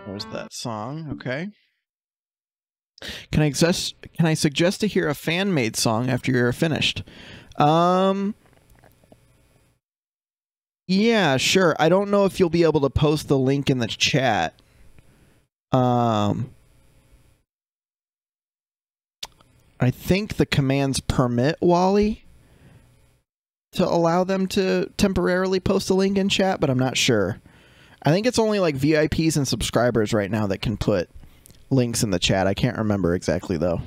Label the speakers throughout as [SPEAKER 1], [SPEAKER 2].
[SPEAKER 1] There's that song. Okay. Can I suggest to hear a fan-made song after you're finished? Yeah, sure. I don't know if you'll be able to post the link in the chat. I think the commands permit Wally to allow them to temporarily post a link in chat, but I'm not sure. I think it's only like VIPs and subscribers right now that can put links in the chat. I can't remember exactly though.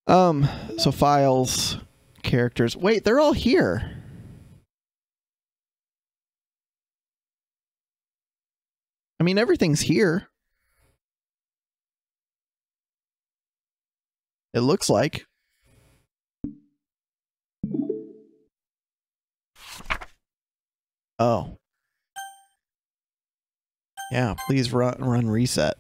[SPEAKER 1] So files, characters. Wait, they're all here. I mean, everything's here. It looks like. Oh. Yeah, please run reset.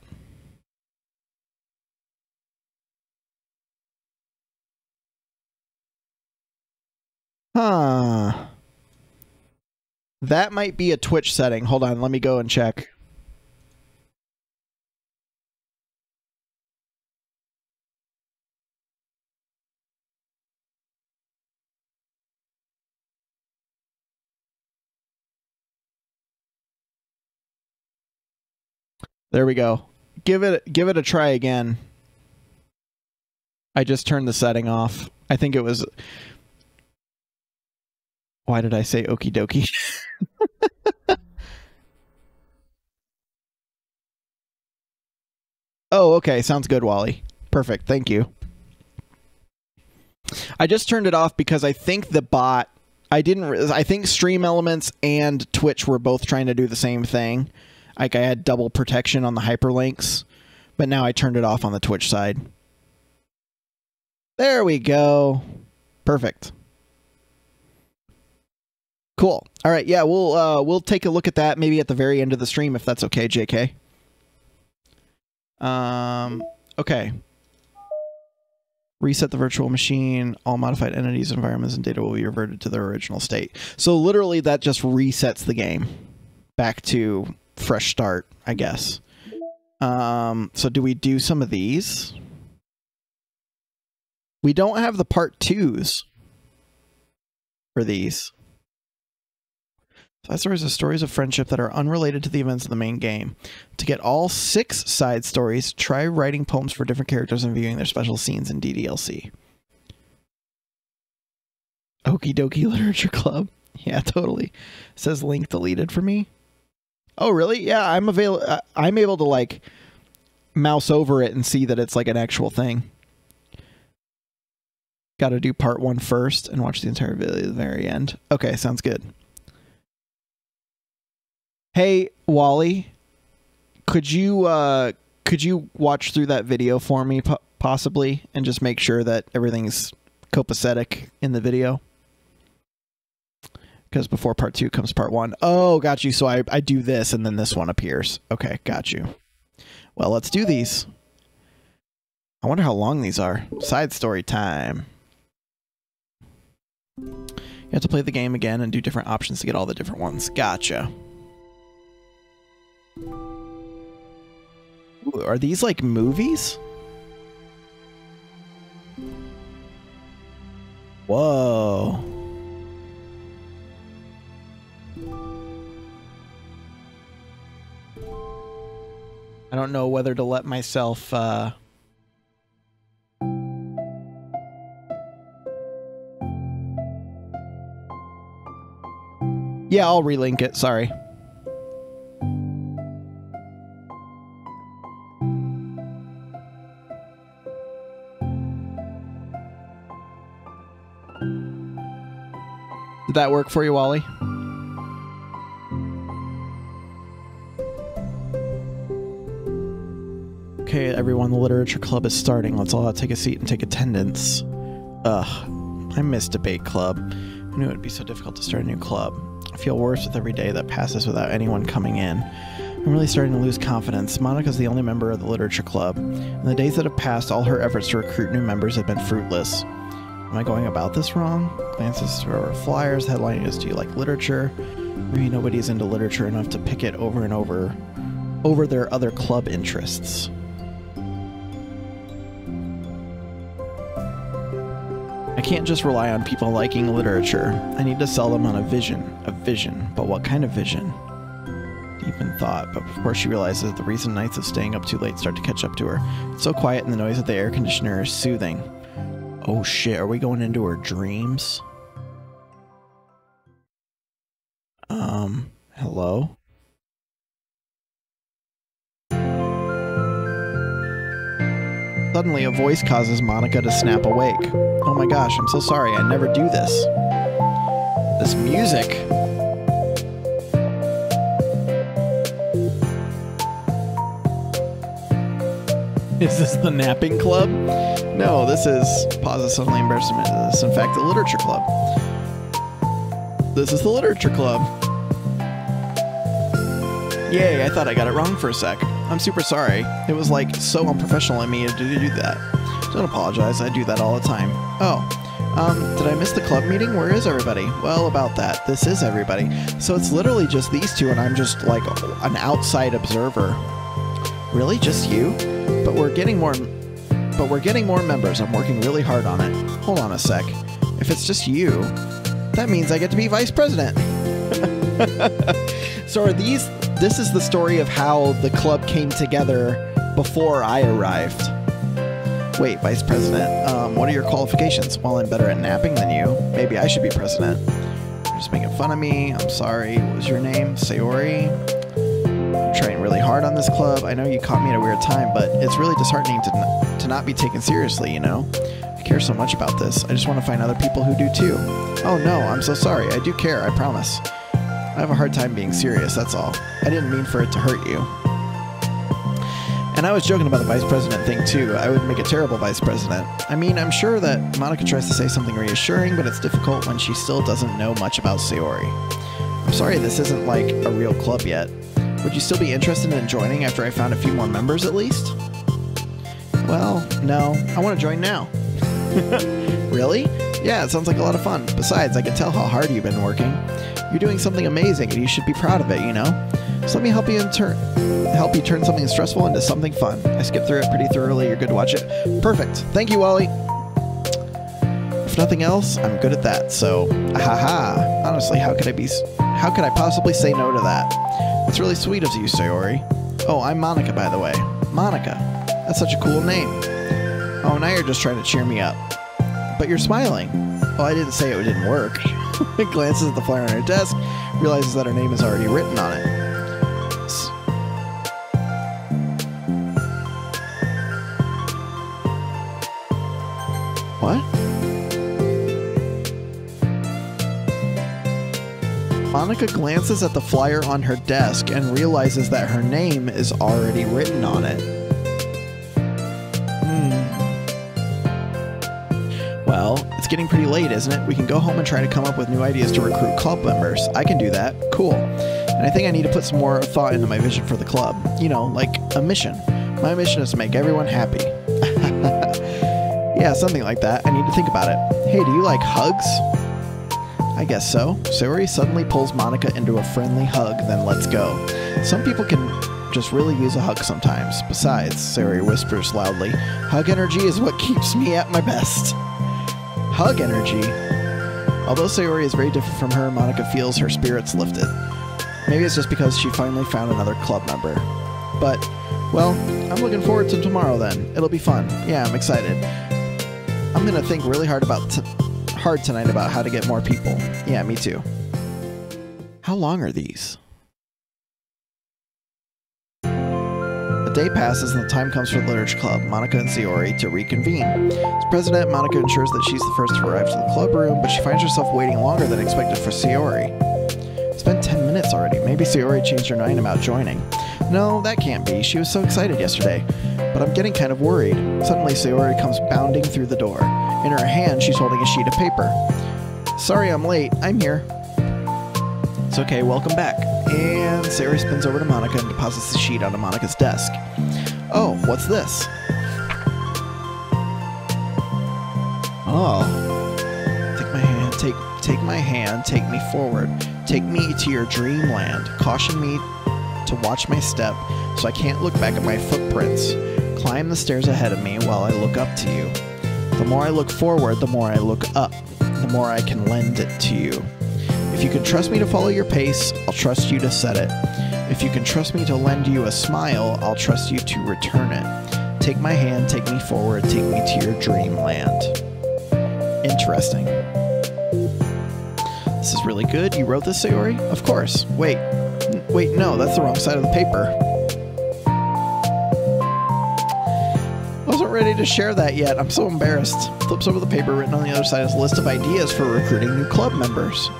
[SPEAKER 1] Huh. That might be a Twitch setting. Hold on, let me go and check. There we go. Give it a try again. I just turned the setting off. I think it was... Why did I say okie dokie? Oh, okay. Sounds good, Wally. Perfect. Thank you. I just turned it off because I think the bot... I think Stream Elements and Twitch were both trying to do the same thing. Like I had double protection on the hyperlinks, but now I turned it off on the Twitch side. There we go. Perfect. Cool. All right. Yeah, we'll take a look at that maybe at the very end of the stream if that's okay, JK. Okay. Reset the virtual machine. All modified entities, environments, and data will be reverted to their original state. So literally that just resets the game back to fresh start, I guess. So do we do some of these? We don't have the part 2s for these. Side stories are stories of friendship that are unrelated to the events of the main game. To get all 6 side stories, try writing poems for different characters and viewing their special scenes in DDLC. Okie dokie Literature Club. Yeah, totally. It says link deleted for me. Oh, really? Yeah, I'm able to like mouse over it and see that it's like an actual thing. Got to do part 1 first and watch the entire video at the very end. Okay, sounds good. Hey, Wally, could you watch through that video for me, possibly, and just make sure that everything's copacetic in the video? Because before part 2 comes part 1. Oh, got you. So I do this, and then this one appears. Okay, got you. Well, let's do these. I wonder how long these are. Side story time. You have to play the game again and do different options to get all the different ones. Gotcha. Ooh, are these like movies? Whoa. I don't know whether to let myself yeah, I'll relink it, sorry. Did that work for you, Wally? Okay, everyone, the Literature Club is starting. Let's all take a seat and take attendance. Ugh, I miss Debate Club. I knew it would be so difficult to start a new club. I feel worse with every day that passes without anyone coming in. I'm really starting to lose confidence. Monica's the only member of the Literature Club. In the days that have passed, all her efforts to recruit new members have been fruitless. Am I going about this wrong? Glances through our flyers. Headlining is, do you like literature? Maybe nobody's into literature enough to pick it over and over their other club interests. I can't just rely on people liking literature. I need to sell them on a vision. A vision. But what kind of vision? Deep in thought, but before she realizes the recent nights of staying up too late start to catch up to her. It's so quiet and the noise of the air conditioner is soothing. Oh shit, are we going into her dreams? Hello? Suddenly, a voice causes Monica to snap awake. Oh my gosh, I'm so sorry, I never do this. This music. Is this the napping club? No, this is... Pause is suddenly embarrassment. This is in fact the literature club. This is the literature club. Yay, I thought I got it wrong for a sec. I'm super sorry. It was like so unprofessional in me to do that. Don't apologize, I do that all the time. Oh, did I miss the club meeting? Where is everybody? Well, about that, this is everybody. So it's literally just these two and I'm just like an outside observer. Really? Just you? But we're getting more members. I'm working really hard on it. Hold on a sec. If it's just you, that means I get to be vice president. So are these... This is the story of how the club came together before I arrived. Wait, Vice President, what are your qualifications? Well, I'm better at napping than you. Maybe I should be president. You're just making fun of me. I'm sorry. What was your name? Sayori? I'm trying really hard on this club. I know you caught me at a weird time, but it's really disheartening to not be taken seriously, you know? I care so much about this. I just want to find other people who do too. Oh no, I'm so sorry. I do care, I promise. I have a hard time being serious, that's all. I didn't mean for it to hurt you. And I was joking about the vice president thing too. I would make a terrible vice president. I mean, I'm sure that Monica tries to say something reassuring, but it's difficult when she still doesn't know much about Sayori. I'm sorry this isn't like a real club yet. Would you still be interested in joining after I found a few more members at least? Well, no. I want to join now. Really? Yeah, it sounds like a lot of fun. Besides, I can tell how hard you've been working. You're doing something amazing and you should be proud of it, you know? So let me help you turn something stressful into something fun. I skipped through it pretty thoroughly. You're good to watch it. Perfect. Thank you, Wally. If nothing else, I'm good at that. So, haha. Honestly, how could I possibly say no to that? It's really sweet of you, Sayori. Oh, I'm Monica, by the way. Monica. That's such a cool name. Oh, now you're just trying to cheer me up. But you're smiling. Well, I didn't say it didn't work. Glances at the flyer on her desk, realizes that her name is already written on it. What? Monica glances at the flyer on her desk and realizes that her name is already written on it. Well, it's getting pretty late, isn't it? We can go home and try to come up with new ideas to recruit club members. I can do that. Cool. And I think I need to put some more thought into my vision for the club. You know, like a mission. My mission is to make everyone happy. Yeah, something like that. I need to think about it. Hey, do you like hugs? I guess so. Sayori suddenly pulls Monica into a friendly hug, then lets go. Some people can just really use a hug sometimes. Besides, Sayori whispers loudly, hug energy is what keeps me at my best. Hug energy? Although Sayori is very different from her, Monica feels her spirits lifted. Maybe it's just because she finally found another club member. But, well, I'm looking forward to tomorrow then. It'll be fun. Yeah, I'm excited. I'm gonna think really hard tonight about how to get more people. Yeah, me too. How long are these? A day passes and the time comes for the Literature Club, Monica and Sayori, to reconvene. As president, Monica ensures that she's the first to arrive to the club room, but she finds herself waiting longer than expected for Sayori. It's been 10 minutes already. Maybe Sayori changed her mind about joining. No, that can't be. She was so excited yesterday. But I'm getting kind of worried. Suddenly, Sayori comes bounding through the door. In her hand, she's holding a sheet of paper. Sorry I'm late. I'm here. It's okay, welcome back. And Sayori spins over to Monica and deposits the sheet onto Monica's desk. Oh, what's this? Oh. take my hand, take me forward. Take me to your dreamland. Caution me to watch my step so I can't look back at my footprints. Climb the stairs ahead of me while I look up to you. The more I look forward, the more I look up. The more I can lend it to you. If you can trust me to follow your pace, I'll trust you to set it. If you can trust me to lend you a smile, I'll trust you to return it. Take my hand, take me forward, take me to your dreamland. Interesting. This is really good. You wrote this, Sayori? Of course. Wait, no, that's the wrong side of the paper. I wasn't ready to share that yet. I'm so embarrassed. Flips over the paper. Written on the other side is a list of ideas for recruiting new club members.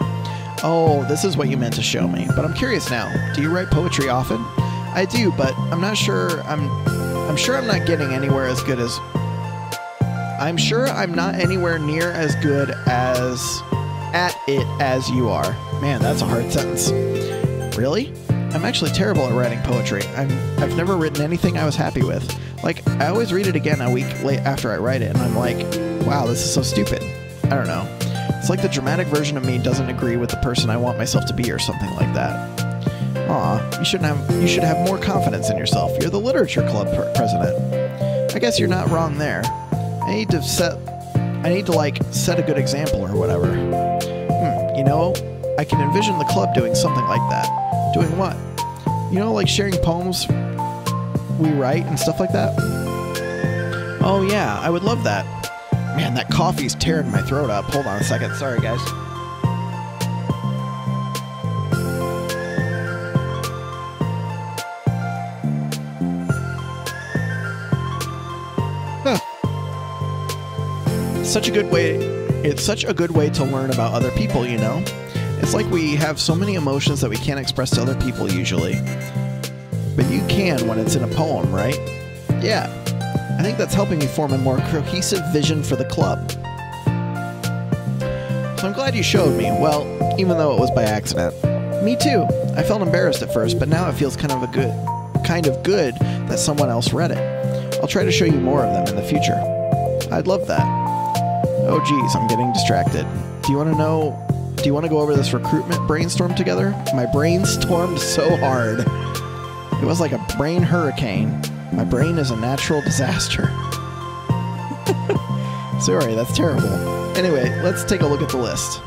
[SPEAKER 1] Oh, this is what you meant to show me. But I'm curious now. Do you write poetry often? I do, but I'm not sure. I'm sure I'm not getting anywhere as good as. I'm sure I'm not anywhere near as good as at it as you are. Man, that's a hard sentence. Really? I'm actually terrible at writing poetry. I've never written anything I was happy with. Like, I always read it again a week late after I write it, and I'm like, wow, this is so stupid. I don't know. It's like the dramatic version of me doesn't agree with the person I want myself to be or something like that. Aw, you should have more confidence in yourself. You're the literature club president. I guess you're not wrong there. I need to set a good example or whatever. You know, I can envision the club doing something like that. Doing what? You know, like sharing poems we write and stuff like that? Oh yeah, I would love that. Man, that coffee's tearing my throat up. Hold on a second. Sorry, guys. It's such a good way to learn about other people, you know? It's like we have so many emotions that we can't express to other people usually. But you can when it's in a poem, right? Yeah. I think that's helping me form a more cohesive vision for the club. So I'm glad you showed me, well, even though it was by accident. Me too. I felt embarrassed at first, but now it feels kind of good that someone else read it. I'll try to show you more of them in the future. I'd love that. Oh geez, I'm getting distracted. Do you want to go over this recruitment brainstorm together? My brain stormed so hard. It was like a brain hurricane. My brain is a natural disaster. Sorry, that's terrible. Anyway, let's take a look at the list.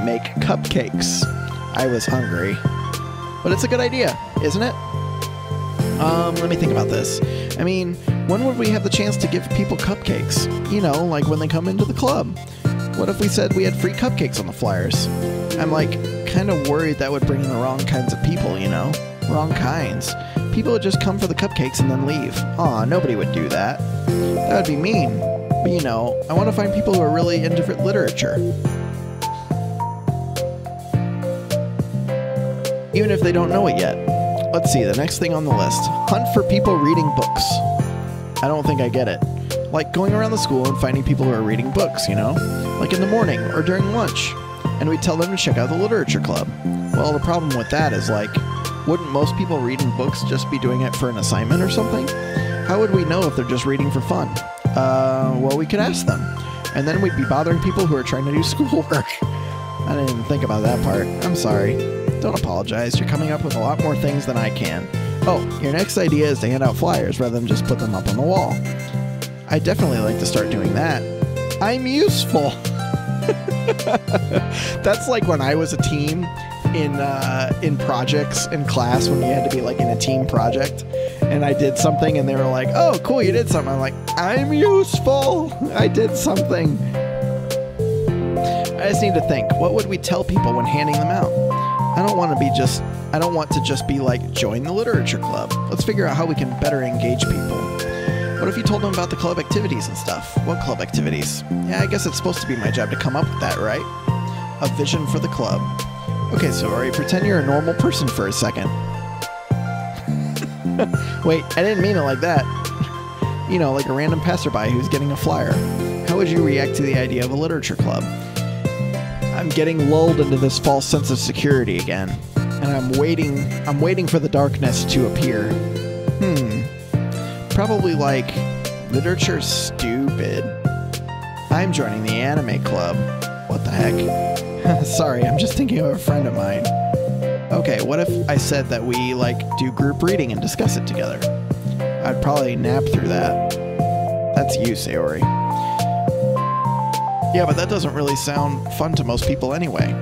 [SPEAKER 1] Make cupcakes. I was hungry. But it's a good idea, isn't it? Let me think about this. I mean, when would we have the chance to give people cupcakes? You know, like when they come into the club. What if we said we had free cupcakes on the flyers? I'm like, kind of worried that would bring in the wrong kinds of people, you know? Wrong kinds. People would just come for the cupcakes and then leave. Aw, nobody would do that. That would be mean. But you know, I want to find people who are really into literature. Even if they don't know it yet. Let's see, the next thing on the list. Hunt for people reading books. I don't think I get it. Like going around the school and finding people who are reading books, you know? Like in the morning or during lunch. And we tell them to check out the literature club. Well, the problem with that is like, wouldn't most people reading books just be doing it for an assignment or something? How would we know if they're just reading for fun? Well, we could ask them. And then we'd be bothering people who are trying to do schoolwork. I didn't even think about that part. I'm sorry. Don't apologize. You're coming up with a lot more things than I can. Oh, your next idea is to hand out flyers rather than just put them up on the wall. I'd definitely like to start doing that. I'm useful. That's like when I was a team in projects in class, when you had to be like in a team project and I did something and they were like, oh cool, you did something. I'm like, I'm useful. I did something. I just need to think, what would we tell people when handing them out? I don't want to just be like, join the literature club. Let's figure out how we can better engage people. What if you told them about the club activities and stuff? What club activities? Yeah, I guess it's supposed to be my job to come up with that, right? A vision for the club. Okay, Sayori, pretend you're a normal person for a second. Wait, I didn't mean it like that. You know, like a random passerby who's getting a flyer. How would you react to the idea of a literature club? I'm getting lulled into this false sense of security again, and I'm waiting for the darkness to appear. Probably like, literature's stupid. I'm joining the anime club. What the heck? Sorry, I'm just thinking of a friend of mine. Okay, what if I said that we, like, do group reading and discuss it together? I'd probably nap through that. That's you, Sayori. Yeah, but that doesn't really sound fun to most people anyway.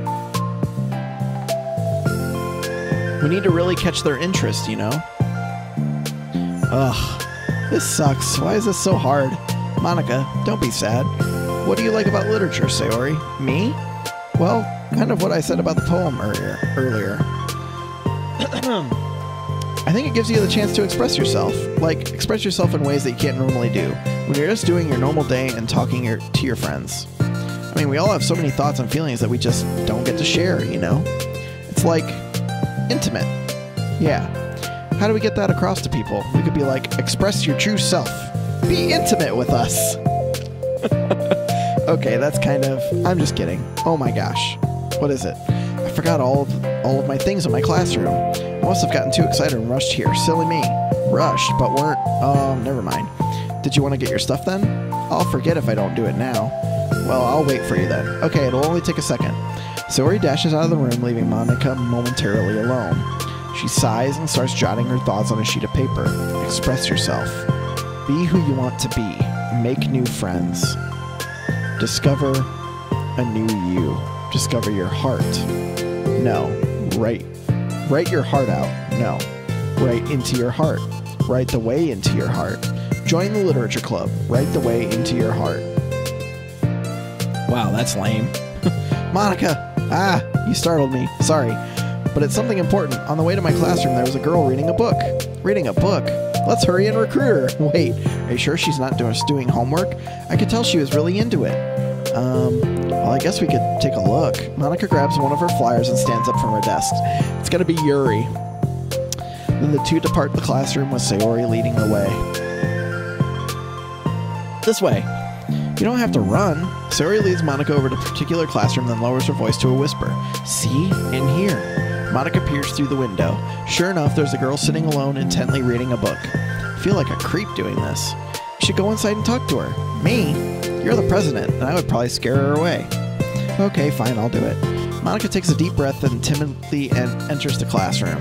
[SPEAKER 1] We need to really catch their interest, you know? Ugh, this sucks. Why is this so hard? Monica, don't be sad. What do you like about literature, Sayori? Me? Well, kind of what I said about the poem earlier. I think it gives you the chance to express yourself. Like, express yourself in ways that you can't normally do, when you're just doing your normal day and talking to your friends. I mean, we all have so many thoughts and feelings that we just don't get to share, you know? It's like, intimate. Yeah. How do we get that across to people? We could be like, express your true self. Be intimate with us. Okay, that's kind of... I'm just kidding. Oh my gosh. What is it? I forgot all of my things in my classroom. I must have gotten too excited and rushed here. Silly me. Rushed, but weren't... Oh, never mind. Did you want to get your stuff then? I'll forget if I don't do it now. Well, I'll wait for you then. Okay, it'll only take a second. Sayori dashes out of the room, leaving Monica momentarily alone. She sighs and starts jotting her thoughts on a sheet of paper. Express yourself. Be who you want to be. Make new friends. Discover a new you. Discover your heart. No. Write your heart out. No. Write into your heart. Write the way into your heart. Join the literature club. Write the way into your heart. Wow, that's lame. Monica! Ah, you startled me. Sorry. But it's something important. On the way to my classroom, there was a girl reading a book. Reading a book? Let's hurry and recruit her. Wait, are you sure she's not just doing homework? I could tell she was really into it. Well, I guess we could take a look. Monica grabs one of her flyers and stands up from her desk. It's gonna be Yuri. Then the two depart the classroom with Sayori leading the way. This way. You don't have to run. Sayori leads Monica over to a particular classroom, then lowers her voice to a whisper. See? In here. Monica peers through the window. Sure enough, there's a girl sitting alone, intently reading a book. I feel like a creep doing this. You should go inside and talk to her. Me? You're the president, and I would probably scare her away. Okay, fine, I'll do it. Monica takes a deep breath and timidly enters the classroom.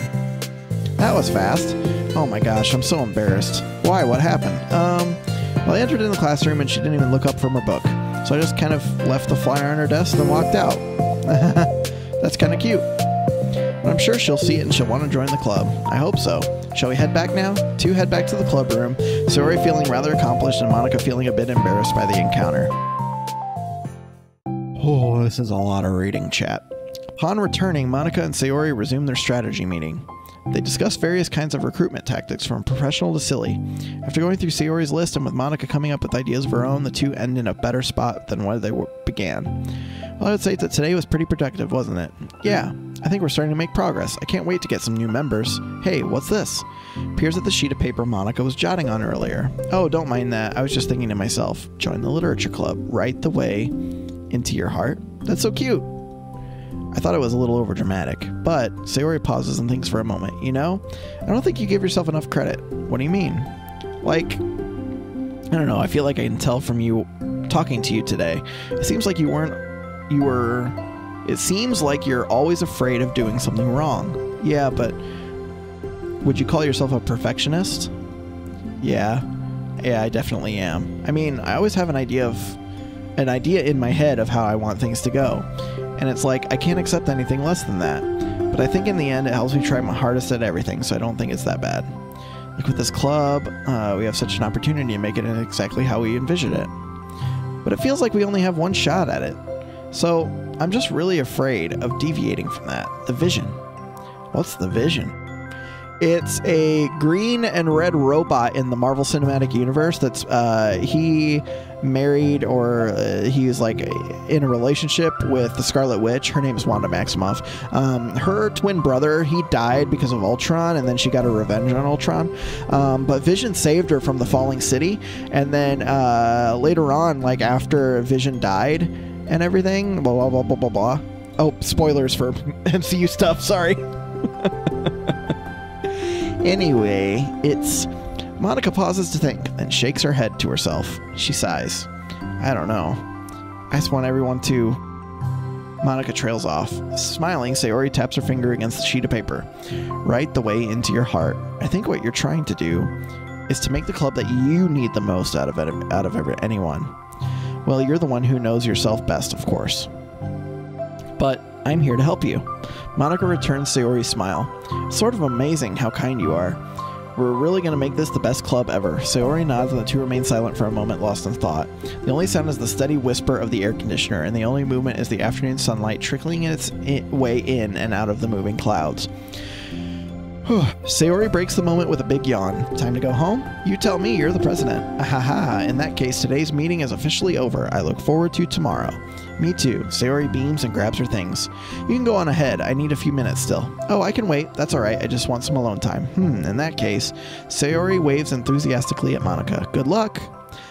[SPEAKER 1] That was fast. Oh my gosh, I'm so embarrassed. Why? What happened? Well, I entered in the classroom and she didn't even look up from her book. So I just kind of left the flyer on her desk and walked out. That's kind of cute. But I'm sure she'll see it and she'll want to join the club. I hope so. Shall we head back now? Two head back to the club room, Sayori feeling rather accomplished and Monica feeling a bit embarrassed by the encounter. Oh, this is a lot of reading, chat. Upon returning, Monica and Sayori resume their strategy meeting. They discuss various kinds of recruitment tactics, from professional to silly. After going through Sayori's list and with Monica coming up with ideas of her own, the two end in a better spot than where they began. Well, I would say that today was pretty productive, wasn't it? Yeah, I think we're starting to make progress. I can't wait to get some new members. Hey, what's this? Peers at the sheet of paper Monica was jotting on earlier. Oh, don't mind that. I was just thinking to myself, join the literature club. Write the way into your heart. That's so cute. I thought it was a little overdramatic, but Sayori pauses and thinks for a moment. You know, I don't think you give yourself enough credit. What do you mean? Like, I don't know, I feel like I can tell from you talking to you today. It seems like it seems like you're always afraid of doing something wrong. Yeah, but would you call yourself a perfectionist? Yeah, I definitely am. I mean, I always have an idea in my head of how I want things to go. And it's like, I can't accept anything less than that. But I think in the end, it helps me try my hardest at everything, so I don't think it's that bad. Like with this club, we have such an opportunity to make it exactly how we envisioned it. But it feels like we only have one shot at it. So I'm just really afraid of deviating from that. The vision. What's the vision? It's a green and red robot in the Marvel Cinematic Universe that's, he married or he's like in a relationship with the Scarlet Witch. Her name is Wanda Maximoff. Her twin brother, he died because of Ultron, and then she got a revenge on Ultron. But Vision saved her from the falling city, and then later on, like after Vision died and everything, blah, blah, blah, blah, blah, blah. Oh, spoilers for MCU stuff, sorry. Anyway, Monica pauses to think, then shakes her head to herself. She sighs. I don't know. I just want everyone to Monica trails off. Smiling, Sayori taps her finger against the sheet of paper. Right the way into your heart. I think what you're trying to do is to make the club that you need the most out of anyone. Well, you're the one who knows yourself best, of course. But I'm here to help you. Monica returns Sayori's smile. Sort of amazing how kind you are. We're really going to make this the best club ever. Sayori nods and the two remain silent for a moment, lost in thought. The only sound is the steady whisper of the air conditioner, and the only movement is the afternoon sunlight trickling its way in and out of the moving clouds. Sayori breaks the moment with a big yawn. Time to go home? You tell me, you're the president. Ahaha, in that case, today's meeting is officially over. I look forward to tomorrow. Me too. Sayori beams and grabs her things. You can go on ahead. I need a few minutes still. Oh, I can wait. That's alright. I just want some alone time. In that case, Sayori waves enthusiastically at Monica. Good luck!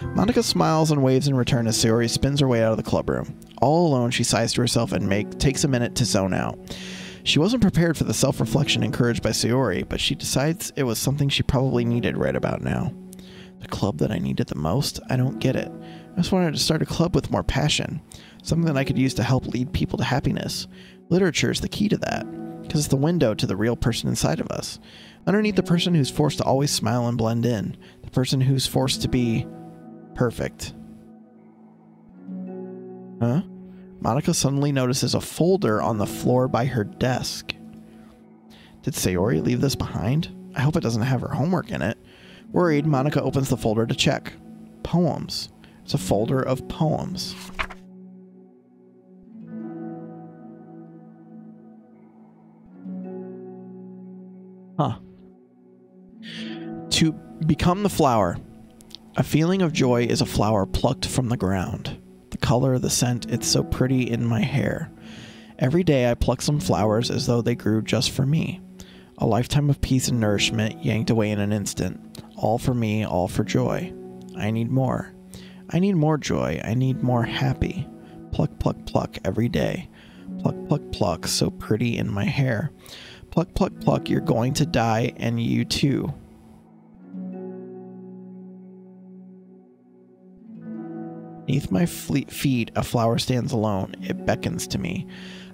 [SPEAKER 1] Monica smiles and waves in return as Sayori spins her way out of the clubroom. All alone, she sighs to herself and takes a minute to zone out. She wasn't prepared for the self-reflection encouraged by Sayori, but she decides it was something she probably needed right about now. The club that I needed the most? I don't get it. I just wanted to start a club with more passion. Something that I could use to help lead people to happiness. Literature is the key to that, because it's the window to the real person inside of us. Underneath the person who's forced to always smile and blend in. The person who's forced to be perfect. Huh? Monica suddenly notices a folder on the floor by her desk. Did Sayori leave this behind? I hope it doesn't have her homework in it. Worried, Monica opens the folder to check. Poems. It's a folder of poems. Huh. To become the flower. A feeling of joy is a flower plucked from the ground. The color, the scent, it's so pretty in my hair. Every day I pluck some flowers as though they grew just for me. A lifetime of peace and nourishment yanked away in an instant. All for me, all for joy. I need more. I need more joy. I need more happy. Pluck, pluck, pluck every day. Pluck, pluck, pluck, so pretty in my hair. Pluck, pluck, pluck, you're going to die, and you too. Beneath my feet, a flower stands alone. It beckons to me.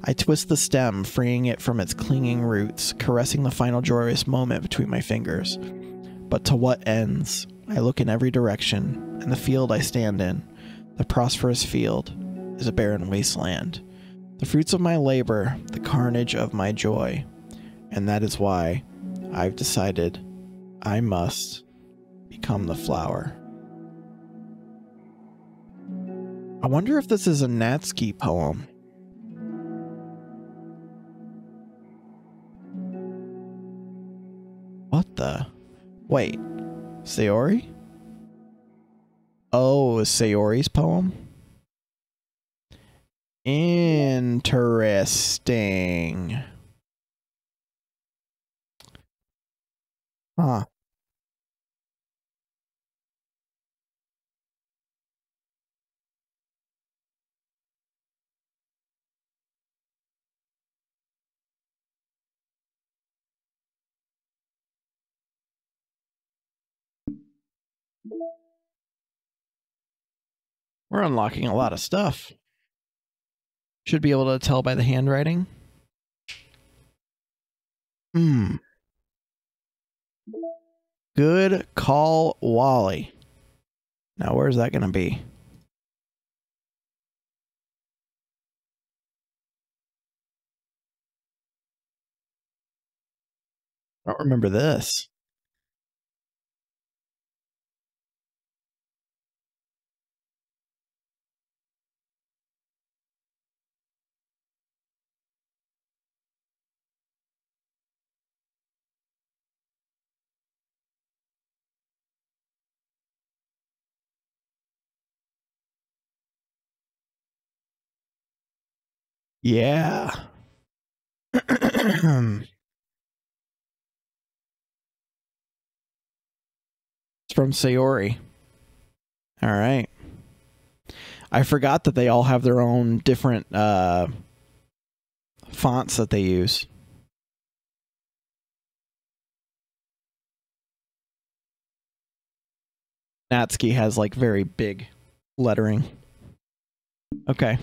[SPEAKER 1] I twist the stem, freeing it from its clinging roots, caressing the final joyous moment between my fingers. But to what ends? I look in every direction, and the field I stand in, the prosperous field, is a barren wasteland. The fruits of my labor, the carnage of my joy. And that is why I've decided I must become the flower. I wonder if this is a Natsuki poem. What the? Wait. Sayori? Oh, Sayori's poem? Interesting. Huh. We're unlocking a lot of stuff. Should be able to tell by the handwriting. Good call, Wally. Now, where's that going to be? I don't remember this. Yeah. It's from Sayori. All right. I forgot that they all have their own different fonts that they use. Natsuki has like very big lettering. Okay.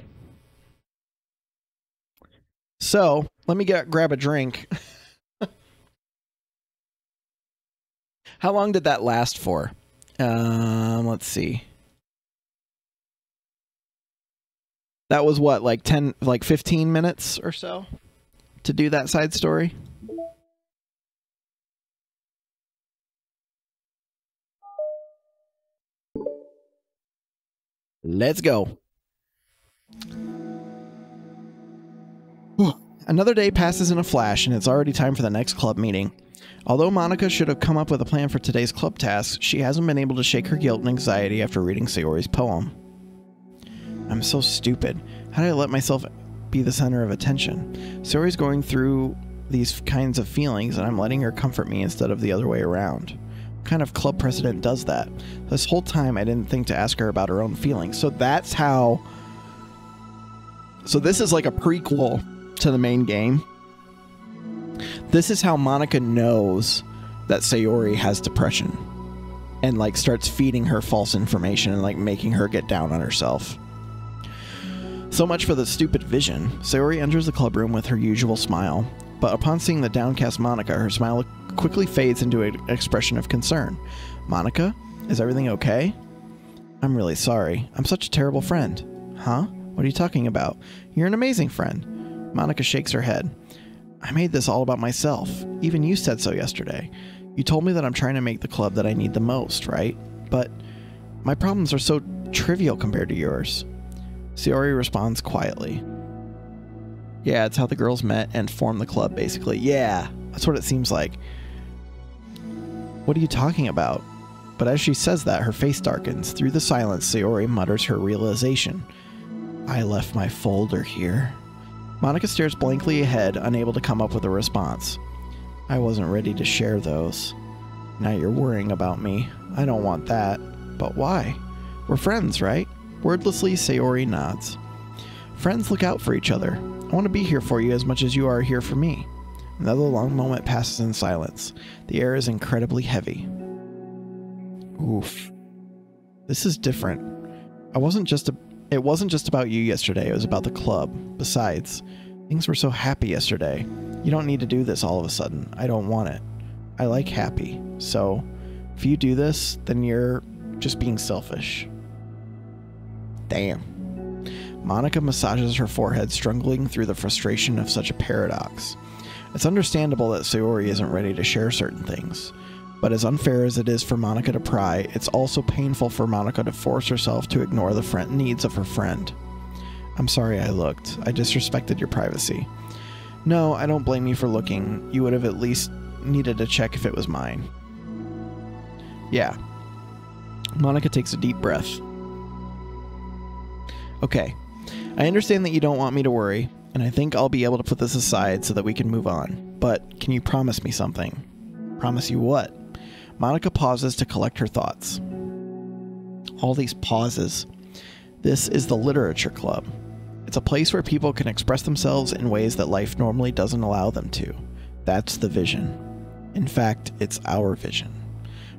[SPEAKER 1] So, let me grab a drink. How long did that last for? Let's see. That was what, like 15 minutes or so to do that side story? Let's go. Another day passes in a flash, and it's already time for the next club meeting. Although Monika should have come up with a plan for today's club tasks, she hasn't been able to shake her guilt and anxiety after reading Sayori's poem. I'm so stupid. How did I let myself be the center of attention? Sayori's going through these kinds of feelings, and I'm letting her comfort me instead of the other way around. What kind of club president does that? This whole time I didn't think to ask her about her own feelings. So that's how... So this is like a prequel to the main game. This is how Monika knows that Sayori has depression. And like starts feeding her false information and like making her get down on herself. So much for the stupid vision. Sayori enters the club room with her usual smile. But upon seeing the downcast Monika, her smile quickly fades into an expression of concern. Monika, is everything okay? I'm really sorry. I'm such a terrible friend. Huh? What are you talking about? You're an amazing friend. Monika shakes her head. I made this all about myself. Even you said so yesterday. You told me that I'm trying to make the club that I need the most, right? But my problems are so trivial compared to yours. Sayori responds quietly. Yeah, it's how the girls met and formed the club, basically. Yeah, that's what it seems like. What are you talking about? But as she says that, her face darkens. Through the silence, Sayori mutters her realization. I left my folder here. Monika stares blankly ahead, unable to come up with a response. I wasn't ready to share those. Now you're worrying about me. I don't want that. But why? We're friends, right? Wordlessly, Sayori nods. Friends look out for each other. I want to be here for you as much as you are here for me. Another long moment passes in silence. The air is incredibly heavy. Oof. This is different. It wasn't just about you yesterday, it was about the club. Besides, things were so happy yesterday. You don't need to do this all of a sudden. I don't want it. I like happy. So, if you do this, then you're just being selfish. Damn. Monika massages her forehead, struggling through the frustration of such a paradox. It's understandable that Sayori isn't ready to share certain things. But as unfair as it is for Monika to pry, it's also painful for Monika to force herself to ignore the needs of her friend. I'm sorry I looked. I disrespected your privacy. No, I don't blame you for looking. You would have at least needed to check if it was mine. Yeah. Monika takes a deep breath. Okay. I understand that you don't want me to worry, and I think I'll be able to put this aside so that we can move on. But can you promise me something? Promise you what? Monika pauses to collect her thoughts. All these pauses. This is the literature club. It's a place where people can express themselves in ways that life normally doesn't allow them to. That's the vision. In fact, it's our vision.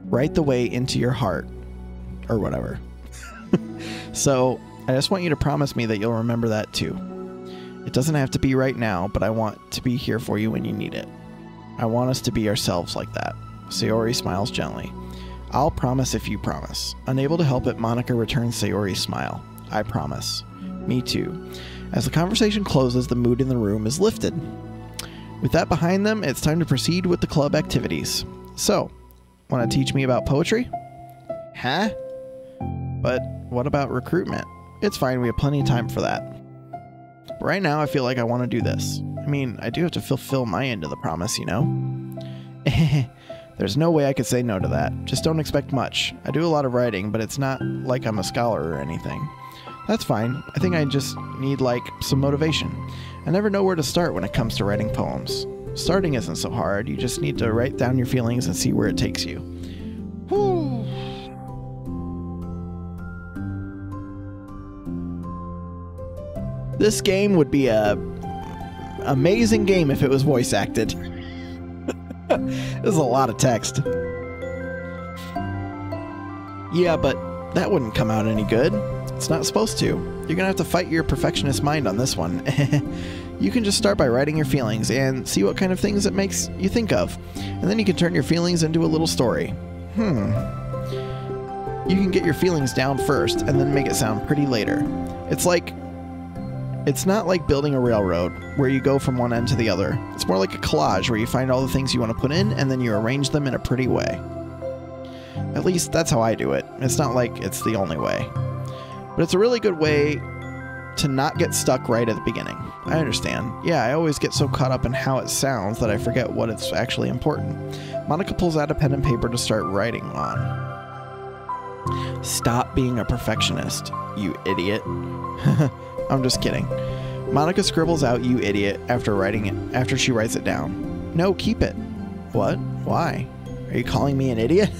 [SPEAKER 1] Right the way into your heart. Or whatever. So, I just want you to promise me that you'll remember that too. It doesn't have to be right now, but I want to be here for you when you need it. I want us to be ourselves like that. Sayori smiles gently. I'll promise if you promise. Unable to help it, Monika returns Sayori's smile. I promise. Me too. As the conversation closes, the mood in the room is lifted. With that behind them, it's time to proceed with the club activities. So, want to teach me about poetry? Huh? But what about recruitment? It's fine, we have plenty of time for that. But right now, I feel like I want to do this. I mean, I do have to fulfill my end of the promise, you know? There's no way I could say no to that. Just don't expect much. I do a lot of writing, but it's not like I'm a scholar or anything. That's fine. I think I just need, like, some motivation. I never know where to start when it comes to writing poems. Starting isn't so hard. You just need to write down your feelings and see where it takes you. Whew. This game would be a amazing game if it was voice acted. This is a lot of text. Yeah, but that wouldn't come out any good. It's not supposed to. You're gonna have to fight your perfectionist mind on this one. You can just start by writing your feelings and see what kind of things it makes you think of. And then you can turn your feelings into a little story. You can get your feelings down first and then make it sound pretty later. It's not like building a railroad where you go from one end to the other. It's more like a collage where you find all the things you want to put in and then you arrange them in a pretty way. At least that's how I do it. It's not like it's the only way. But it's a really good way to not get stuck right at the beginning. I understand. Yeah, I always get so caught up in how it sounds that I forget what it's actually important. Monica pulls out a pen and paper to start writing on. Stop being a perfectionist, you idiot. I'm just kidding. Monica scribbles out "you idiot" after she writes it down. No, keep it. What? Why? Are you calling me an idiot?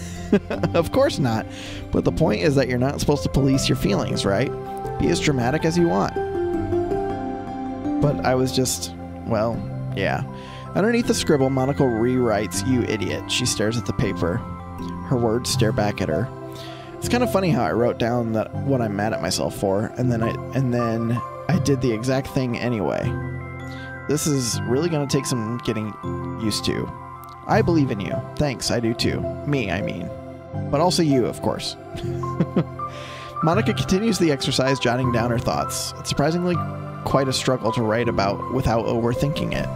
[SPEAKER 1] Of course not. But the point is that you're not supposed to police your feelings, right? Be as dramatic as you want. But I was just, well, yeah. Underneath the scribble, Monica rewrites "you idiot." She stares at the paper. Her words stare back at her. It's kind of funny how I wrote down that what I'm mad at myself for, and then I did the exact thing anyway. This is really going to take some getting used to. I believe in you. Thanks, I do too. Me, I mean. But also you, of course. Monica continues the exercise, jotting down her thoughts. It's surprisingly quite a struggle to write about without overthinking it.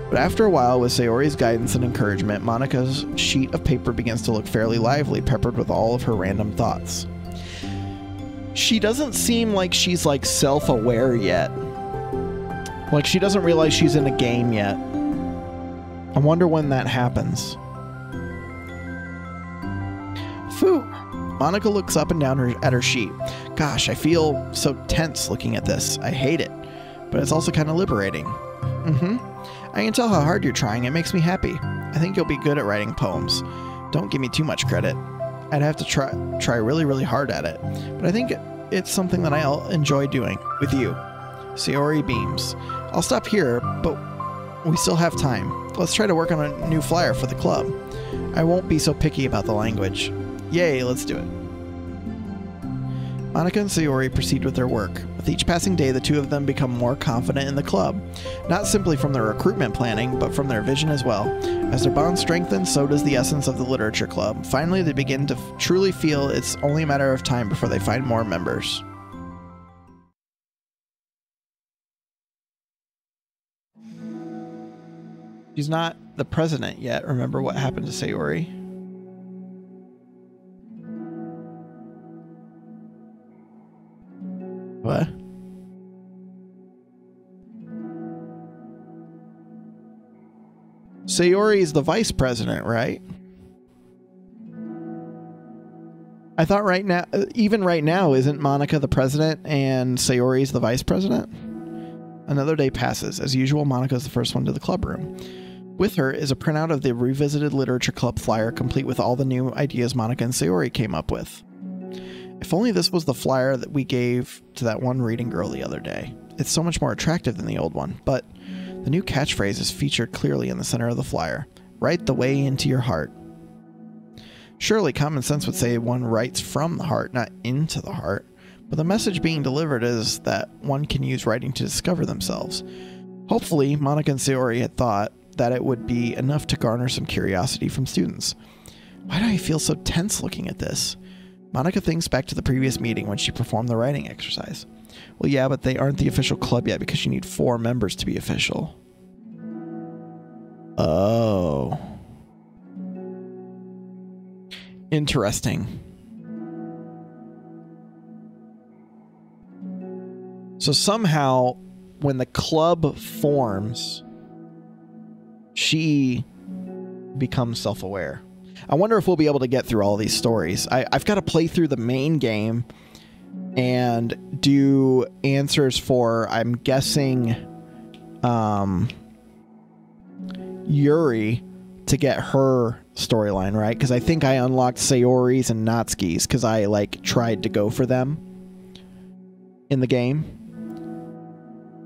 [SPEAKER 1] But after a while, with Sayori's guidance and encouragement, Monica's sheet of paper begins to look fairly lively, peppered with all of her random thoughts. She doesn't seem like she's like self-aware yet. Like she doesn't realize she's in a game yet. I wonder when that happens. Phew. Monica looks up and down at her sheet. Gosh, I feel so tense looking at this. I hate it. But it's also kind of liberating. I can tell how hard you're trying. It makes me happy. I think you'll be good at writing poems. Don't give me too much credit. I'd have to try really, really hard at it. But I think it's something that I'll enjoy doing with you. Sayori beams. I'll stop here, but we still have time. Let's try to work on a new flyer for the club. I won't be so picky about the language. Yay, let's do it. Monica and Sayori proceed with their work. With each passing day, the two of them become more confident in the club. Not simply from their recruitment planning, but from their vision as well. As their bond strengthens, so does the essence of the literature club. Finally, they begin to truly feel it's only a matter of time before they find more members. She's not the president yet. Remember what happened to Sayori? What? Sayori is the vice president, right? I thought right now, even right now, isn't Monica the president and Sayori is the vice president? Another day passes. As usual, Monica is the first one to the club room. With her is a printout of the revisited literature club flyer, complete with all the new ideas Monica and Sayori came up with. If only this was the flyer that we gave to that one reading girl the other day. It's so much more attractive than the old one, but the new catchphrase is featured clearly in the center of the flyer. Write the way into your heart. Surely common sense would say one writes from the heart, not into the heart, but the message being delivered is that one can use writing to discover themselves. Hopefully, Monica and Sayori had thought that it would be enough to garner some curiosity from students. Why do I feel so tense looking at this? Monica thinks back to the previous meeting when she performed the writing exercise. Well, yeah, but they aren't the official club yet because you need 4 members to be official. Oh. Interesting. So somehow, when the club forms, she becomes self-aware. I wonder if we'll be able to get through all these stories. I've got to play through the main game and do answers for, I'm guessing, Yuri to get her storyline, right? Because I think I unlocked Sayori's and Natsuki's because I, like, tried to go for them in the game.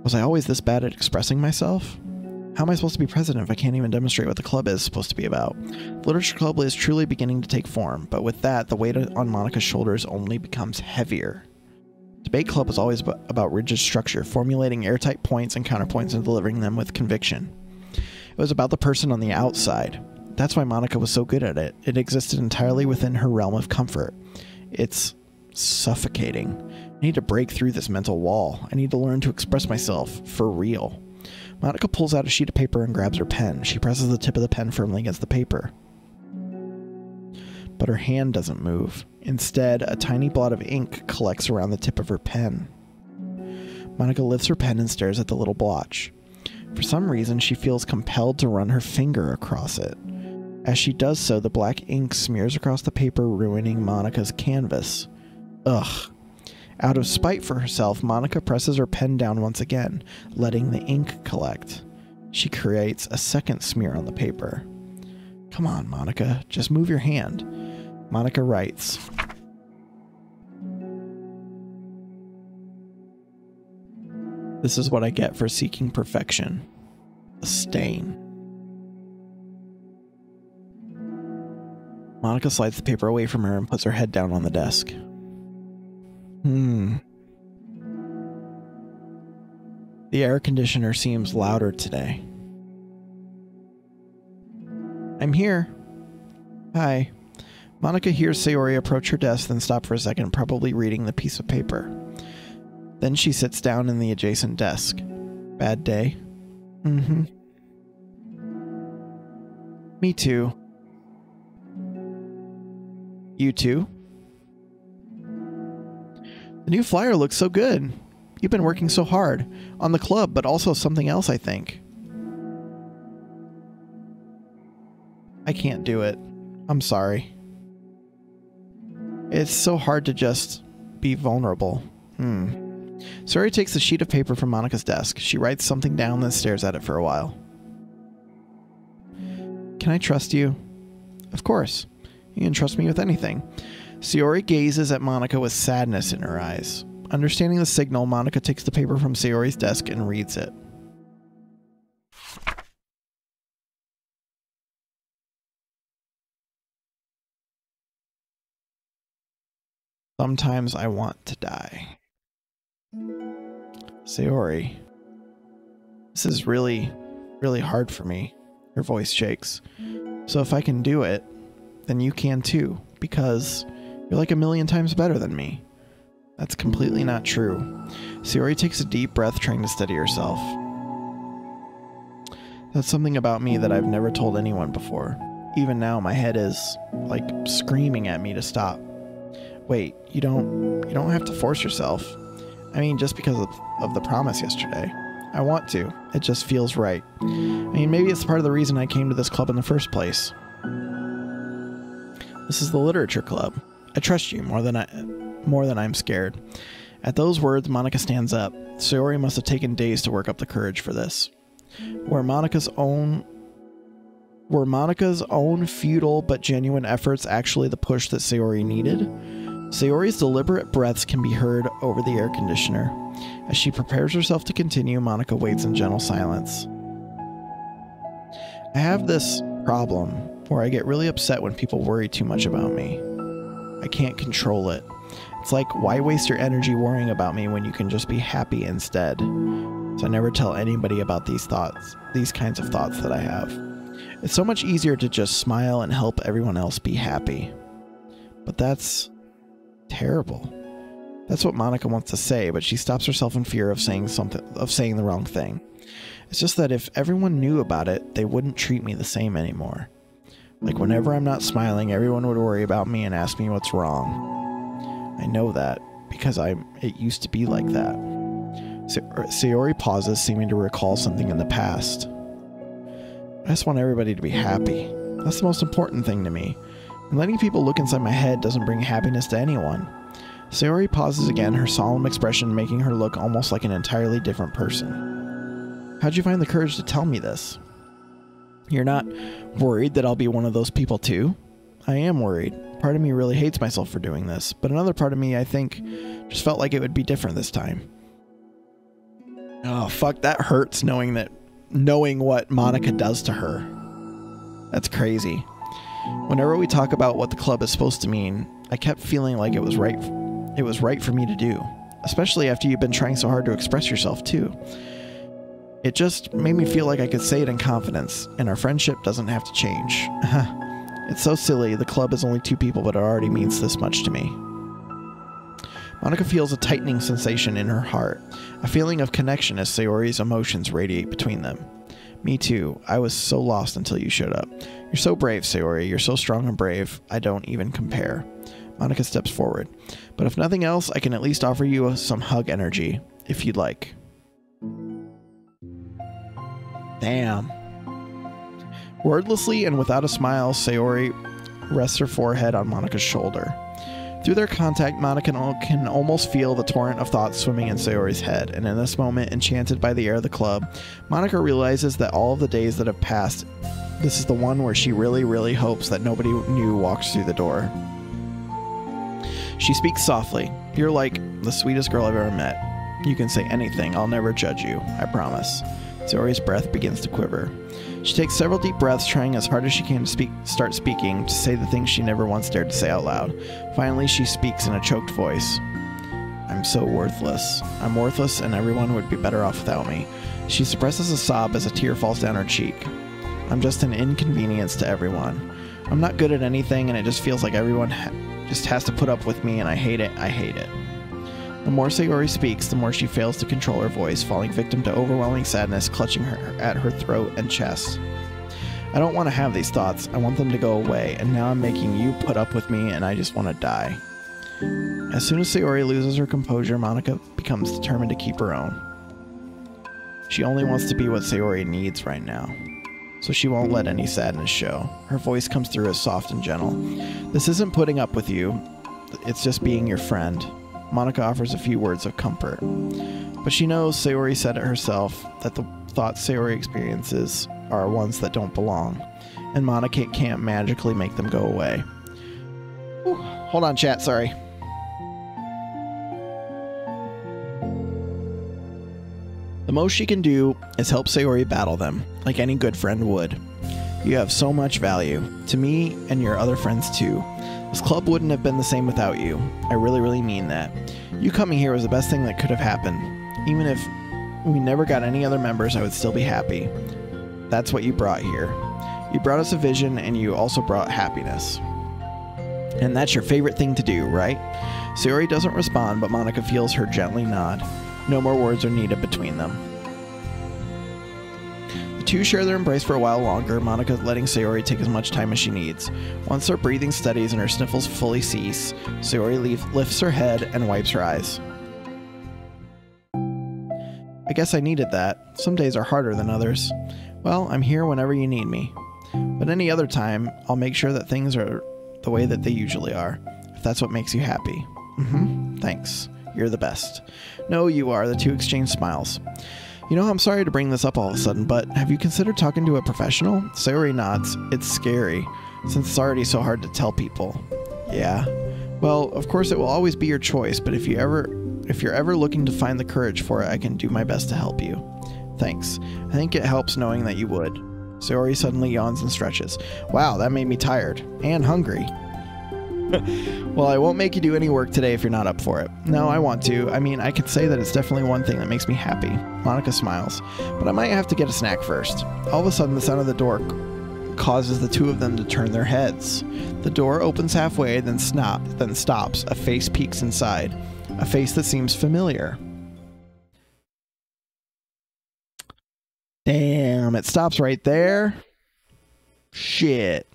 [SPEAKER 1] Was I always this bad at expressing myself? How am I supposed to be president if I can't even demonstrate what the club is supposed to be about? The Literature Club is truly beginning to take form, but with that, the weight on Monica's shoulders only becomes heavier. To debate club was always about rigid structure, formulating airtight points and counterpoints and delivering them with conviction. It was about the person on the outside. That's why Monica was so good at it. It existed entirely within her realm of comfort. It's suffocating. I need to break through this mental wall. I need to learn to express myself for real. Monica pulls out a sheet of paper and grabs her pen. She presses the tip of the pen firmly against the paper. But her hand doesn't move. Instead, a tiny blot of ink collects around the tip of her pen. Monica lifts her pen and stares at the little blotch. For some reason, she feels compelled to run her finger across it. As she does so, the black ink smears across the paper, ruining Monica's canvas. Ugh. Out of spite for herself, Monica presses her pen down once again, letting the ink collect. She creates a second smear on the paper. Come on, Monica, just move your hand. Monica writes. This is what I get for seeking perfection. A stain. Monica slides the paper away from her and puts her head down on the desk. The air conditioner seems louder today. I'm here. Hi. Monica hears Sayori approach her desk, then stop for a second, probably reading the piece of paper. Then she sits down in the adjacent desk. Bad day? Me too. You too? The new flyer looks so good. You've been working so hard. On the club, but also something else, I think. I can't do it. I'm sorry. It's so hard to just be vulnerable. Sayori takes a sheet of paper from Monica's desk. She writes something down, then stares at it for a while. Can I trust you? Of course. You can trust me with anything. Sayori gazes at Monica with sadness in her eyes. Understanding the signal, Monica takes the paper from Sayori's desk and reads it. Sometimes I want to die. Sayori, this is really, really hard for me. Her voice shakes. So if I can do it, then you can too, because you're like a million times better than me. That's completely not true. Sayori takes a deep breath, trying to steady herself. That's something about me that I've never told anyone before. Even now, my head is, like, screaming at me to stop. Wait, you don't have to force yourself. I mean, just because of the promise yesterday. I want to. It just feels right. I mean, maybe it's part of the reason I came to this club in the first place. This is the literature club. I trust you more than I'm scared. At those words, Monica stands up. Sayori must have taken days to work up the courage for this. Were Monica's own futile but genuine efforts actually the push that Sayori needed? Sayori's deliberate breaths can be heard over the air conditioner. As she prepares herself to continue, Monica waits in gentle silence. I have this problem where I get really upset when people worry too much about me. I can't control it. It's like, why waste your energy worrying about me when you can just be happy instead? So I never tell anybody about these kinds of thoughts that I have. It's so much easier to just smile and help everyone else be happy. But that's terrible. That's what Monica wants to say, but she stops herself in fear of saying the wrong thing. It's just that if everyone knew about it, they wouldn't treat me the same anymore. Like whenever I'm not smiling, everyone would worry about me and ask me what's wrong. I know that because it used to be like that. Sayori pauses, seeming to recall something in the past. I just want everybody to be happy. That's the most important thing to me. And letting people look inside my head doesn't bring happiness to anyone. Sayori pauses again, her solemn expression making her look almost like an entirely different person. How'd you find the courage to tell me this? You're not worried that I'll be one of those people too? I am worried. Part of me really hates myself for doing this, but another part of me, I think, just felt like it would be different this time. Oh, fuck, that hurts knowing what Monica does to her. That's crazy. Whenever we talk about what the club is supposed to mean, I kept feeling like it was right for me to do. especially after you've been trying so hard to express yourself too. It just made me feel like I could say it in confidence, and our friendship doesn't have to change. It's so silly, the club is only 2 people, but it already means this much to me. Monika feels a tightening sensation in her heart, a feeling of connection as Sayori's emotions radiate between them. Me too, I was so lost until you showed up. You're so brave, Sayori, you're so strong and brave, I don't even compare. Monika steps forward. But if nothing else, I can at least offer you some hug energy, if you'd like. Damn. Wordlessly and without a smile, Sayori rests her forehead on Monika's shoulder. Through their contact, Monika can almost feel the torrent of thoughts swimming in Sayori's head, and in this moment, enchanted by the air of the club, Monika realizes that all of the days that have passed, this is the one where she really hopes that nobody new walks through the door. She speaks softly. You're like the sweetest girl I've ever met. You can say anything, I'll never judge you, I promise. Sayori's breath begins to quiver. She takes several deep breaths, trying as hard as she can to start speaking, to say the things she never once dared to say out loud. Finally, she speaks in a choked voice. I'm so worthless. I'm worthless, and everyone would be better off without me. She suppresses a sob as a tear falls down her cheek. I'm just an inconvenience to everyone. I'm not good at anything, and it just feels like everyone just has to put up with me, and I hate it. I hate it. The more Sayori speaks, the more she fails to control her voice, falling victim to overwhelming sadness clutching her at her throat and chest. I don't want to have these thoughts. I want them to go away, and now I'm making you put up with me, and I just want to die. As soon as Sayori loses her composure, Monika becomes determined to keep her own. She only wants to be what Sayori needs right now, so she won't let any sadness show. Her voice comes through as soft and gentle. This isn't putting up with you. It's just being your friend. Monika offers a few words of comfort. But she knows, Sayori said it herself, that the thoughts Sayori experiences are ones that don't belong, and Monika can't magically make them go away. Whew. Hold on, chat, sorry. The most she can do is help Sayori battle them, like any good friend would. You have so much value, to me and your other friends too. This club wouldn't have been the same without you. I really mean that. You coming here was the best thing that could have happened. Even if we never got any other members, I would still be happy. That's what you brought here. You brought us a vision, and you also brought happiness. And that's your favorite thing to do, right? Sayori doesn't respond, but Monika feels her gently nod. No more words are needed between them. The two share their embrace for a while longer, Monika letting Sayori take as much time as she needs. Once her breathing steadies and her sniffles fully cease, Sayori lifts her head and wipes her eyes. I guess I needed that. Some days are harder than others. Well, I'm here whenever you need me. But any other time, I'll make sure that things are the way that they usually are, if that's what makes you happy. Thanks. You're the best. No, you are. The two exchange smiles. You know, I'm sorry to bring this up all of a sudden, but have you considered talking to a professional? Sayori nods. It's scary, since it's already so hard to tell people. Yeah. Well, of course it will always be your choice, but if you're ever looking to find the courage for it, I can do my best to help you. Thanks. I think it helps knowing that you would. Sayori suddenly yawns and stretches. Wow, that made me tired. And hungry. Well, I won't make you do any work today if you're not up for it. No, I want to. I mean, I could say that it's definitely one thing that makes me happy. Monika smiles. But I might have to get a snack first. All of a sudden, the sound of the door causes the two of them to turn their heads. The door opens halfway, then stops. A face peeks inside. A face that seems familiar. Damn, it stops right there. Shit.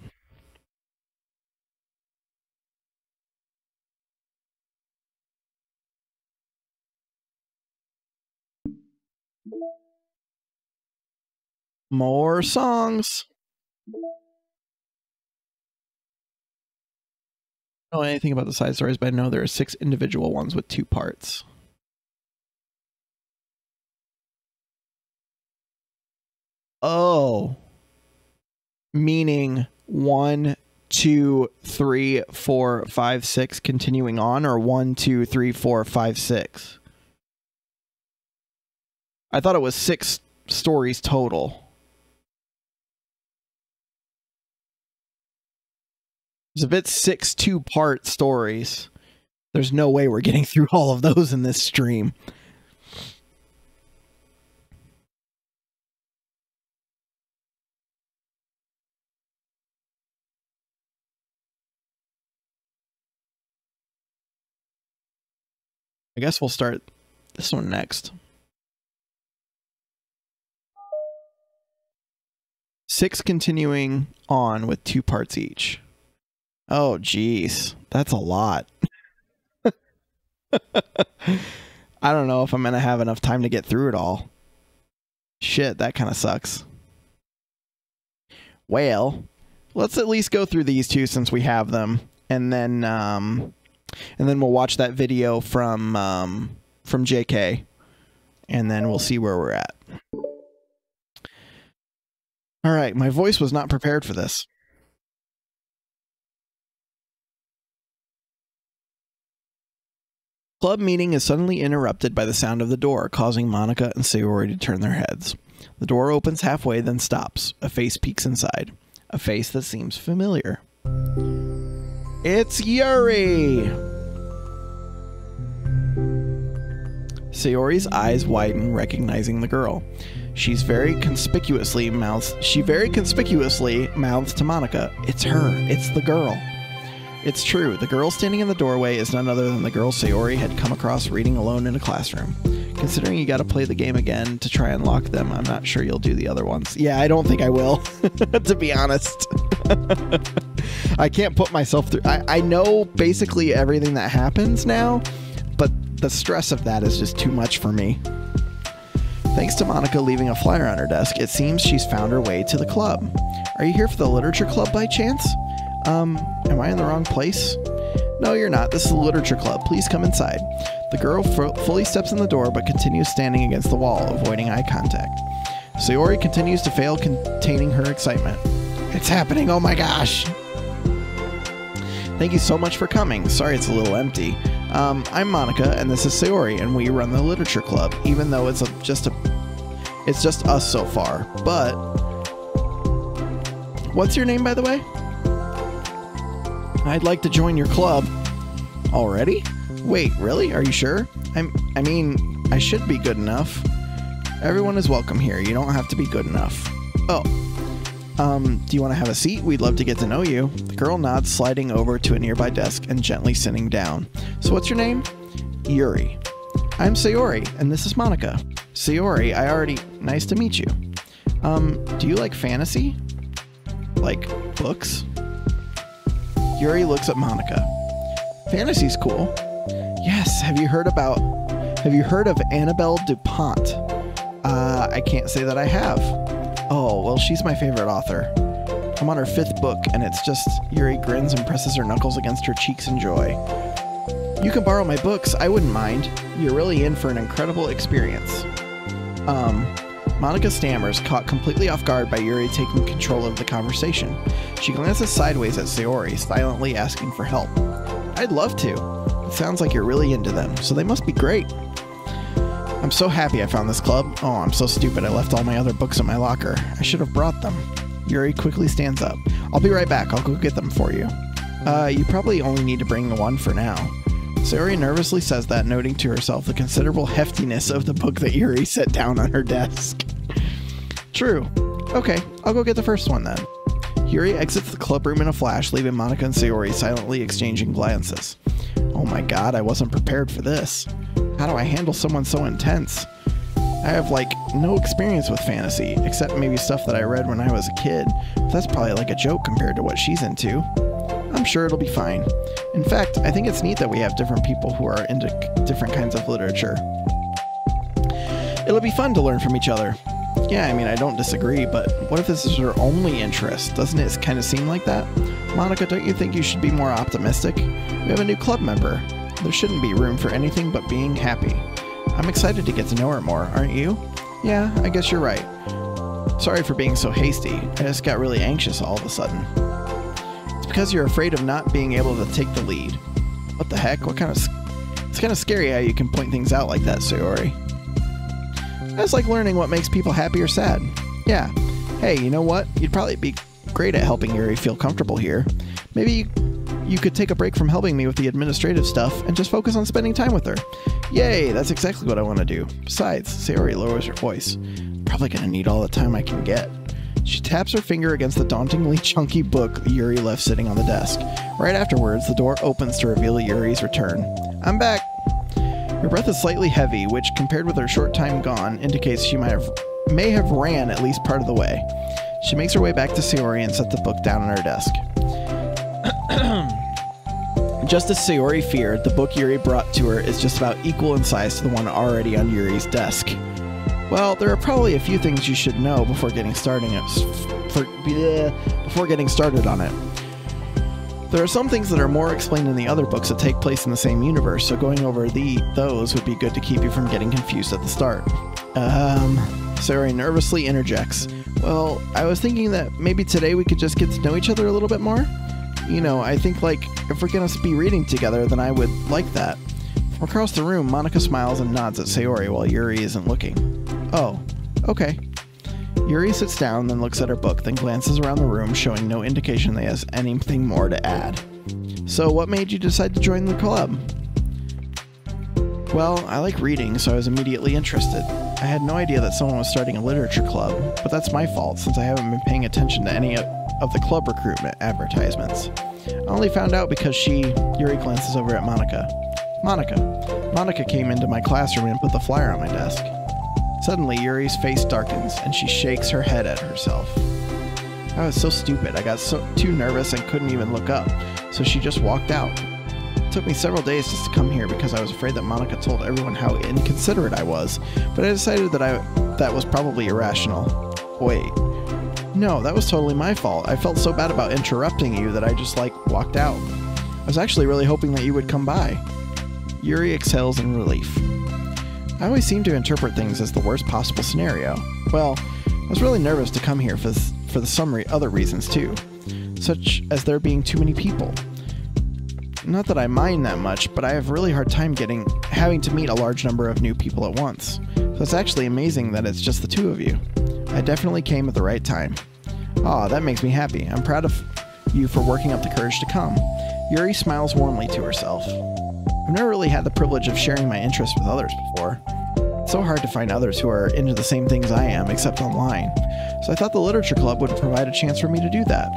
[SPEAKER 1] More songs. I don't know anything about the side stories, but I know there are 6 individual ones with 2 parts. Oh. Meaning 1, 2, 3, 4, 5, 6 continuing on, or 1, 2, 3, 4, 5, 6? I thought it was 6 stories total. It's a bit 6 2-part stories. There's no way we're getting through all of those in this stream. I guess we'll start this one next. 6 continuing on with 2 parts each. Oh, geez. That's a lot. I don't know if I'm going to have enough time to get through it all. Shit, that kind of sucks. Well, let's at least go through these 2 since we have them. And then we'll watch that video from JK. And then we'll see where we're at. All right, my voice was not prepared for this. Club meeting is suddenly interrupted by the sound of the door, causing Monika and Sayori to turn their heads. The door opens halfway, then stops. A face peeks inside. A face that seems familiar. It's Yuri! Sayori's eyes widen, recognizing the girl. She very conspicuously mouths to Monika, "It's her. It's the girl." It's true. The girl standing in the doorway is none other than the girl Sayori had come across reading alone in a classroom. Considering you gotta play the game again to try and lock them, I'm not sure you'll do the other ones. Yeah, I don't think I will, to be honest. I can't put myself through... I know basically everything that happens now, but the stress of that is just too much for me. Thanks to Monika leaving a flyer on her desk, it seems she's found her way to the club. Are you here for the literature club by chance? Am I in the wrong place? No, you're not. This is the literature club. Please come inside. The girl fully steps in the door, but continues standing against the wall, avoiding eye contact. Sayori continues to fail containing her excitement. It's happening! Oh my gosh! Thank you so much for coming. Sorry it's a little empty. I'm Monika, and this is Sayori, and we run the literature club, even though it's just us so far. But what's your name, by the way? I'd like to join your club. Already? Wait, really? Are you sure? I mean, I should be good enough. Everyone is welcome here. You don't have to be good enough. Oh. Do you want to have a seat? We'd love to get to know you. The girl nods, sliding over to a nearby desk and gently sitting down. So what's your name? Yuri. I'm Sayori, and this is Monika. Sayori, nice to meet you. Do you like fantasy? Like books? Yuri looks at Monika. Fantasy's cool. Yes, have you heard of Annabelle DuPont? I can't say that I have. Oh, well, she's my favorite author. I'm on her 5th book, and it's just... Yuri grins and presses her knuckles against her cheeks in joy. You can borrow my books, I wouldn't mind. You're really in for an incredible experience. Monika stammers, caught completely off guard by Yuri taking control of the conversation. She glances sideways at Sayori, silently asking for help. I'd love to. It sounds like you're really into them, so they must be great. I'm so happy I found this club. Oh, I'm so stupid. I left all my other books in my locker. I should have brought them. Yuri quickly stands up. I'll be right back. I'll go get them for you. You probably only need to bring one for now. Sayori nervously says that, noting to herself the considerable heftiness of the book that Yuri set down on her desk. True. Okay, I'll go get the first one then. Yuri exits the club room in a flash, leaving Monika and Sayori silently exchanging glances. Oh my god, I wasn't prepared for this. How do I handle someone so intense? I have, like, no experience with fantasy, except maybe stuff that I read when I was a kid. But that's probably like a joke compared to what she's into. I'm sure it'll be fine. In fact, I think it's neat that we have different people who are into different kinds of literature. It'll be fun to learn from each other. Yeah, I mean, I don't disagree, but what if this is her only interest? Doesn't it kind of seem like that? Monika, don't you think you should be more optimistic? We have a new club member. There shouldn't be room for anything but being happy. I'm excited to get to know her more, aren't you? Yeah, I guess you're right. Sorry for being so hasty. I just got really anxious all of a sudden. It's because you're afraid of not being able to take the lead. What the heck? It's kind of scary how you can point things out like that, Sayori. That's like learning what makes people happy or sad. Yeah. Hey, you know what? You'd probably be great at helping Yuri feel comfortable here. Maybe you could take a break from helping me with the administrative stuff and just focus on spending time with her. Yay, that's exactly what I want to do. Besides, Sayori lowers her voice. Probably gonna need all the time I can get. She taps her finger against the dauntingly chunky book Yuri left sitting on the desk. Right afterwards, the door opens to reveal Yuri's return. I'm back! Her breath is slightly heavy, which, compared with her short time gone, indicates she may have ran at least part of the way. She makes her way back to Sayori and sets the book down on her desk. Just as Sayori feared, the book Yuri brought to her is just about equal in size to the one already on Yuri's desk. Well, there are probably a few things you should know before getting started on it. There are some things that are more explained in the other books that take place in the same universe, so going over those would be good to keep you from getting confused at the start. Sayori nervously interjects. Well, I was thinking that maybe today we could just get to know each other a little bit more? You know, I think, like, if we're gonna be reading together, then I would like that. From across the room, Monika smiles and nods at Sayori while Yuri isn't looking. Oh, okay. Yuri sits down, then looks at her book, then glances around the room, showing no indication that he has anything more to add. So what made you decide to join the club? Well, I like reading, so I was immediately interested. I had no idea that someone was starting a literature club, but that's my fault since I haven't been paying attention to any of the club recruitment advertisements. I only found out because Yuri glances over at Monika. Monika came into my classroom and put the flyer on my desk. Suddenly, Yuri's face darkens, and she shakes her head at herself. I was so stupid, I got too nervous and couldn't even look up, so she just walked out. It took me several days just to come here because I was afraid that Monika told everyone how inconsiderate I was, but I decided that that was probably irrational. Wait. No, that was totally my fault. I felt so bad about interrupting you that I just, walked out. I was actually really hoping that you would come by. Yuri exhales in relief. I always seem to interpret things as the worst possible scenario. Well, I was really nervous to come here for some other reasons too, such as there being too many people. Not that I mind that much, but I have a really hard time having to meet a large number of new people at once. So it's actually amazing that it's just the two of you. I definitely came at the right time. Aw, that makes me happy. I'm proud of you for working up the courage to come. Yuri smiles warmly to herself. I've never really had the privilege of sharing my interests with others before. It's so hard to find others who are into the same things I am, except online. So I thought the literature club would provide a chance for me to do that.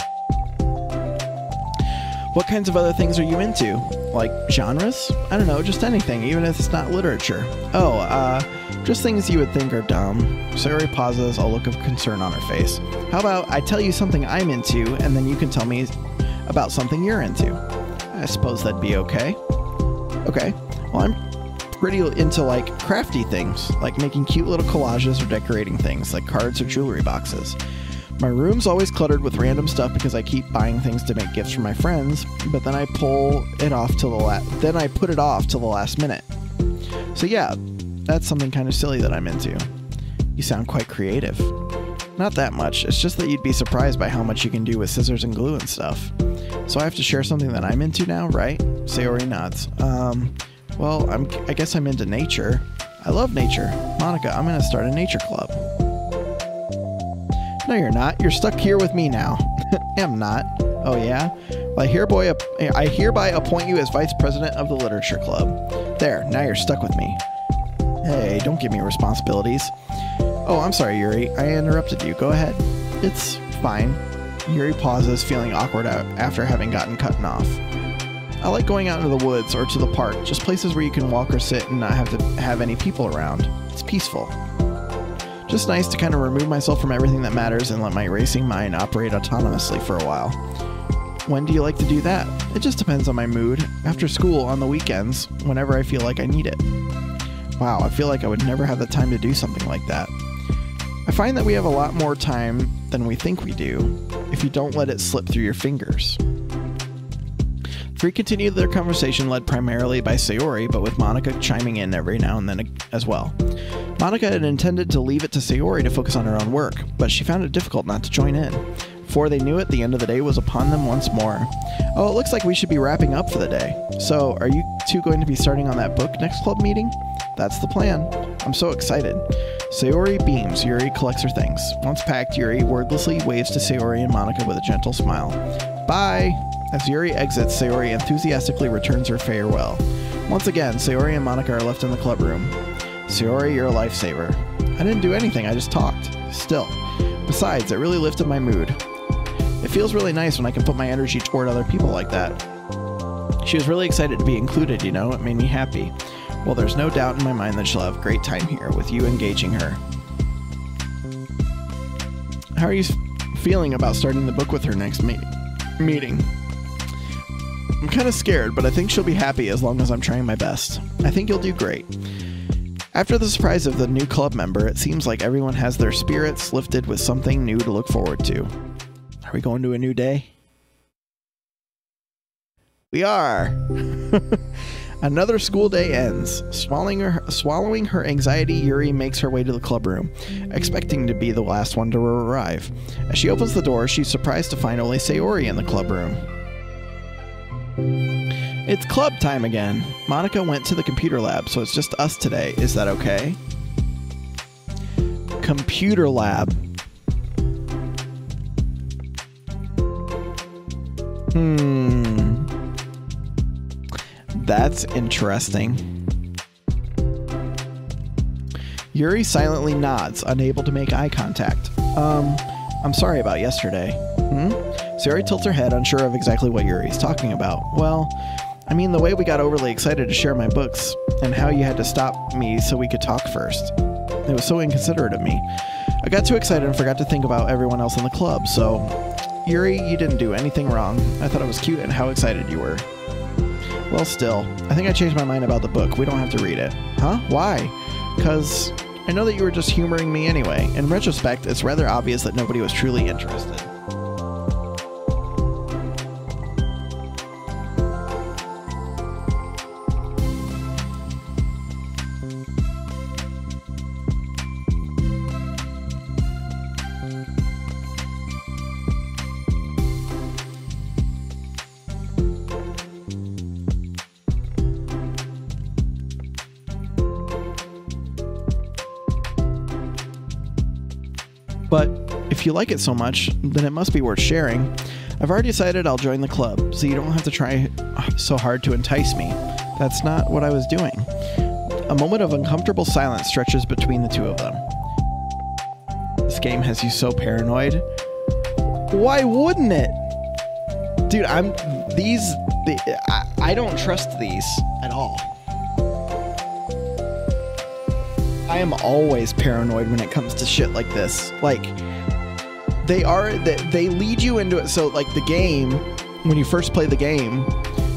[SPEAKER 1] What kinds of other things are you into? Like genres? I don't know, just anything, even if it's not literature. Oh, just things you would think are dumb. Sayori pauses, a look of concern on her face. How about I tell you something I'm into, and then you can tell me about something you're into? I suppose that'd be okay. Okay, well, I'm pretty into, crafty things, like making cute little collages or decorating things, like cards or jewelry boxes. My room's always cluttered with random stuff because I keep buying things to make gifts for my friends, but then I put it off till the last minute. So yeah, that's something kind of silly that I'm into. You sound quite creative. Not that much, it's just that you'd be surprised by how much you can do with scissors and glue and stuff. So I have to share something that I'm into now, right? Sayori nods. Well, I guess I'm into nature. I love nature. Monika, I'm gonna start a nature club. No, you're not. You're stuck here with me now. I'm not. Oh, yeah? Well, I hereby appoint you as vice president of the literature club. There, now you're stuck with me. Hey, don't give me responsibilities. Oh, I'm sorry, Yuri. I interrupted you. Go ahead. It's fine. Yuri pauses, feeling awkward after having gotten cut off. I like going out into the woods or to the park, just places where you can walk or sit and not have to have any people around. It's peaceful. Just nice to kind of remove myself from everything that matters and let my racing mind operate autonomously for a while. When do you like to do that? It just depends on my mood. After school, on the weekends, whenever I feel like I need it. Wow, I feel like I would never have the time to do something like that. I find that we have a lot more time than we think we do, if you don't let it slip through your fingers. Three continued their conversation led primarily by Sayori, but with Monika chiming in every now and then as well. Monika had intended to leave it to Sayori to focus on her own work, but she found it difficult not to join in. Before they knew it, the end of the day was upon them once more. Oh, it looks like we should be wrapping up for the day. So, are you two going to be starting on that book next club meeting? That's the plan. I'm so excited. Sayori beams. Yuri collects her things. Once packed, Yuri wordlessly waves to Sayori and Monika with a gentle smile. Bye! As Yuri exits, Sayori enthusiastically returns her farewell. Once again, Sayori and Monica are left in the club room. Sayori, you're a lifesaver. I didn't do anything, I just talked. Still. Besides, it really lifted my mood. It feels really nice when I can put my energy toward other people like that. She was really excited to be included, you know? It made me happy. Well, there's no doubt in my mind that she'll have a great time here, with you engaging her. How are you feeling about starting the book with her next meeting? I'm kind of scared, but I think she'll be happy as long as I'm trying my best. I think you'll do great. After the surprise of the new club member, it seems like everyone has their spirits lifted with something new to look forward to. Are we going to a new day? We are! Another school day ends. Swallowing her anxiety, Yuri makes her way to the club room, expecting to be the last one to arrive. As she opens the door, she's surprised to find only Sayori in the club room. It's club time again. Monica went to the computer lab, so it's just us today. Is that okay? Computer lab. That's interesting. Yuri silently nods, unable to make eye contact. I'm sorry about yesterday. Sayori tilts her head, unsure of exactly what Yuri's talking about. Well, I mean the way we got overly excited to share my books, and how you had to stop me so we could talk first. It was so inconsiderate of me. I got too excited and forgot to think about everyone else in the club, so... Yuri, you didn't do anything wrong. I thought it was cute and how excited you were. Well, still, I think I changed my mind about the book. We don't have to read it. Huh? Why? 'Cause I know that you were just humoring me anyway. In retrospect, it's rather obvious that nobody was truly interested. But if you like it so much, then it must be worth sharing. I've already decided I'll join the club, so you don't have to try so hard to entice me. That's not what I was doing. A moment of uncomfortable silence stretches between the two of them. This game has you so paranoid. Why wouldn't it? Dude, I don't trust these at all. I am always paranoid when it comes to shit like this. Like, they lead you into it. So, like, the game, when you first play the game,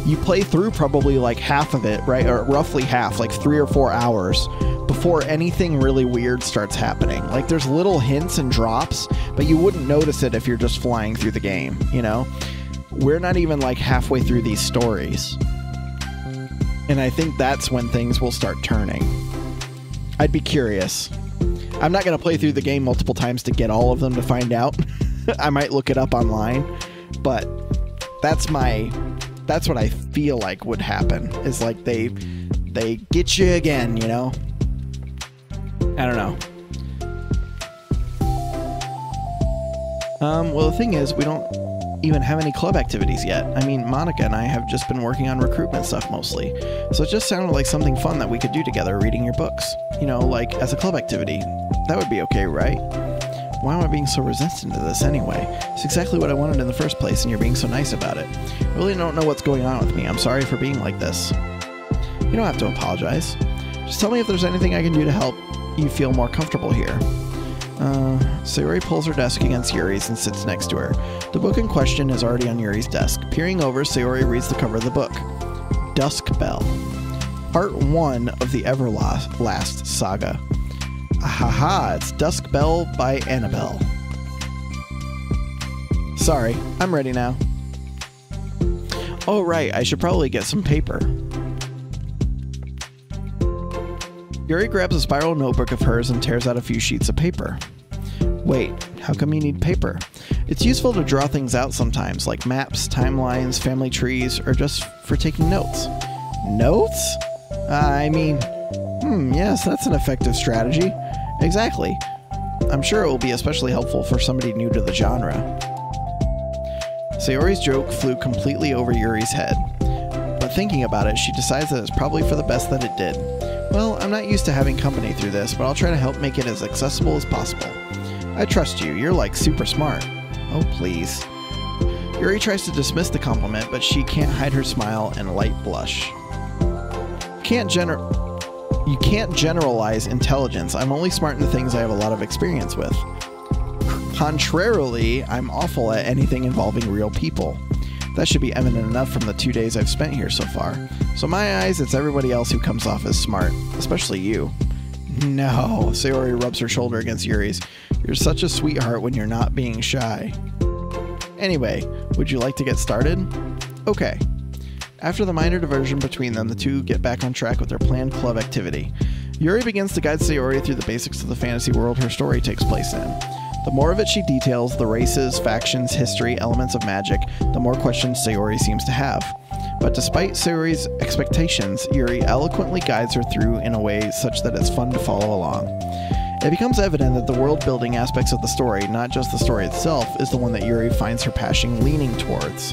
[SPEAKER 1] you play through probably like half of it, right? Or roughly half, like 3 or 4 hours before anything really weird starts happening. Like, there's little hints and drops, but you wouldn't notice it if you're just flying through the game, you know? We're not even like halfway through these stories. And I think that's when things will start turning. I'd be curious. I'm not going to play through the game multiple times to get all of them to find out. I might look it up online, but that's what I feel like would happen. Is like they get you again, you know? I don't know. Well, the thing is, we don't even have any club activities yet. I mean, Monica and I have just been working on recruitment stuff mostly. So it just sounded like something fun that we could do together, reading your books. You know, like as a club activity. That would be okay, right? Why am I being so resistant to this anyway? It's exactly what I wanted in the first place, and you're being so nice about it. I really don't know what's going on with me. I'm sorry for being like this. You don't have to apologize. Just tell me if there's anything I can do to help you feel more comfortable here. Sayori pulls her desk against Yuri's and sits next to her. The book in question is already on Yuri's desk. Peering over, Sayori reads the cover of the book. Dusk Bell. Part 1 of the Everlast saga. Ahaha, it's Dusk Bell by Annabelle. Sorry, I'm ready now. Oh right, I should probably get some paper. Yuri grabs a spiral notebook of hers and tears out a few sheets of paper. Wait, how come you need paper? It's useful to draw things out sometimes, like maps, timelines, family trees, or just for taking notes. Notes? Yes, that's an effective strategy. Exactly. I'm sure it will be especially helpful for somebody new to the genre. Sayori's joke flew completely over Yuri's head. But thinking about it, she decides that it's probably for the best that it did. Well, I'm not used to having company through this, but I'll try to help make it as accessible as possible. I trust you. You're like super smart. Oh, please. Yuri tries to dismiss the compliment, but she can't hide her smile and light blush. You can't generalize intelligence. I'm only smart in the things I have a lot of experience with. Contrarily, I'm awful at anything involving real people. That should be evident enough from the 2 days I've spent here so far. So in my eyes, it's everybody else who comes off as smart, especially you. No, Sayori rubs her shoulder against Yuri's. You're such a sweetheart when you're not being shy. Anyway, would you like to get started? Okay. After the minor diversion between them, the two get back on track with their planned club activity. Yuri begins to guide Sayori through the basics of the fantasy world her story takes place in. The more of it she details, the races, factions, history, elements of magic, the more questions Sayori seems to have. But despite Sayori's expectations, Yuri eloquently guides her through in a way such that it's fun to follow along. It becomes evident that the world-building aspects of the story, not just the story itself, is the one that Yuri finds her passion leaning towards.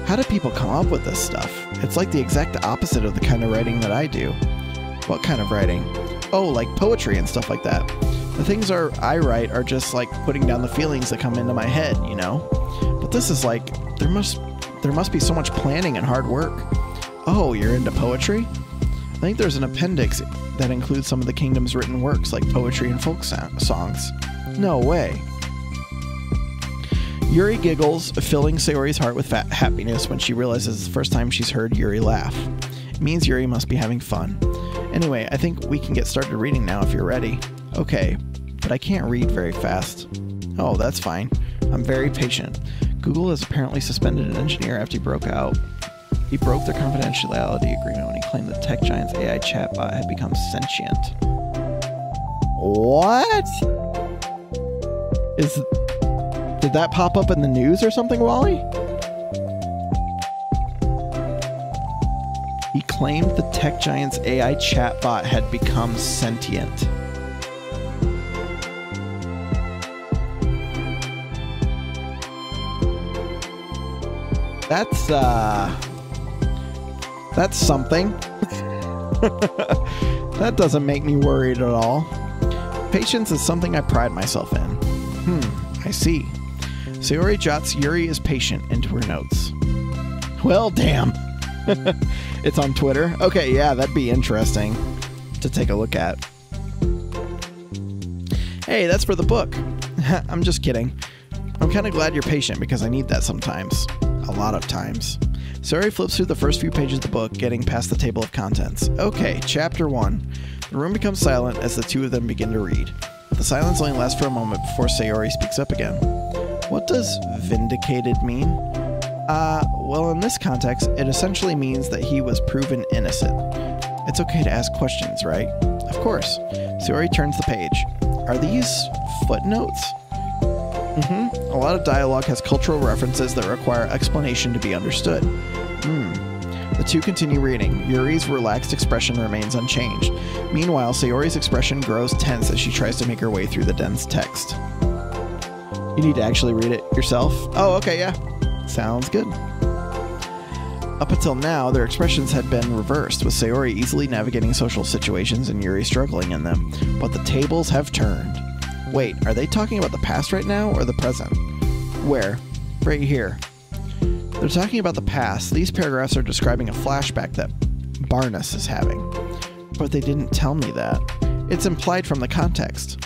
[SPEAKER 1] How do people come up with this stuff? It's like the exact opposite of the kind of writing that I do. What kind of writing? Oh, like poetry and stuff like that. The things I write are just like putting down the feelings that come into my head, you know? But this is like, there must be so much planning and hard work. Oh, you're into poetry? I think there's an appendix that includes some of the kingdom's written works, like poetry and folk songs. No way. Yuri giggles, filling Sayori's heart with happiness when she realizes it's the first time she's heard Yuri laugh. It means Yuri must be having fun. Anyway, I think we can get started reading now if you're ready. Okay, but I can't read very fast. Oh, that's fine. I'm very patient. Google has apparently suspended an engineer after he broke out. He broke their confidentiality agreement when he claimed the tech giant's AI chatbot had become sentient. What? Did that pop up in the news or something, Wally? He claimed the tech giant's AI chatbot had become sentient. That's something. That doesn't make me worried at all. Patience is something I pride myself in. I see. Sayori jots Yuri is patient into her notes. Well, damn. It's on Twitter? Okay, yeah, that'd be interesting to take a look at. Hey, that's for the book. I'm just kidding. I'm kind of glad you're patient because I need that sometimes. A lot of times. Sayori flips through the first few pages of the book, getting past the table of contents. Okay, chapter 1. The room becomes silent as the two of them begin to read. The silence only lasts for a moment before Sayori speaks up again. What does vindicated mean? Well, in this context, it essentially means that he was proven innocent. It's okay to ask questions, right? Of course. Sayori turns the page. Are these footnotes? A lot of dialogue has cultural references that require explanation to be understood. The two continue reading. Yuri's relaxed expression remains unchanged. Meanwhile, Sayori's expression grows tense as she tries to make her way through the dense text. You need to actually read it yourself? Oh, okay, yeah. Sounds good. Up until now, their expressions had been reversed, with Sayori easily navigating social situations and Yuri struggling in them. But the tables have turned. Wait, are they talking about the past right now, or the present? Where? Right here. They're talking about the past. These paragraphs are describing a flashback that Barnes is having. But they didn't tell me that. It's implied from the context.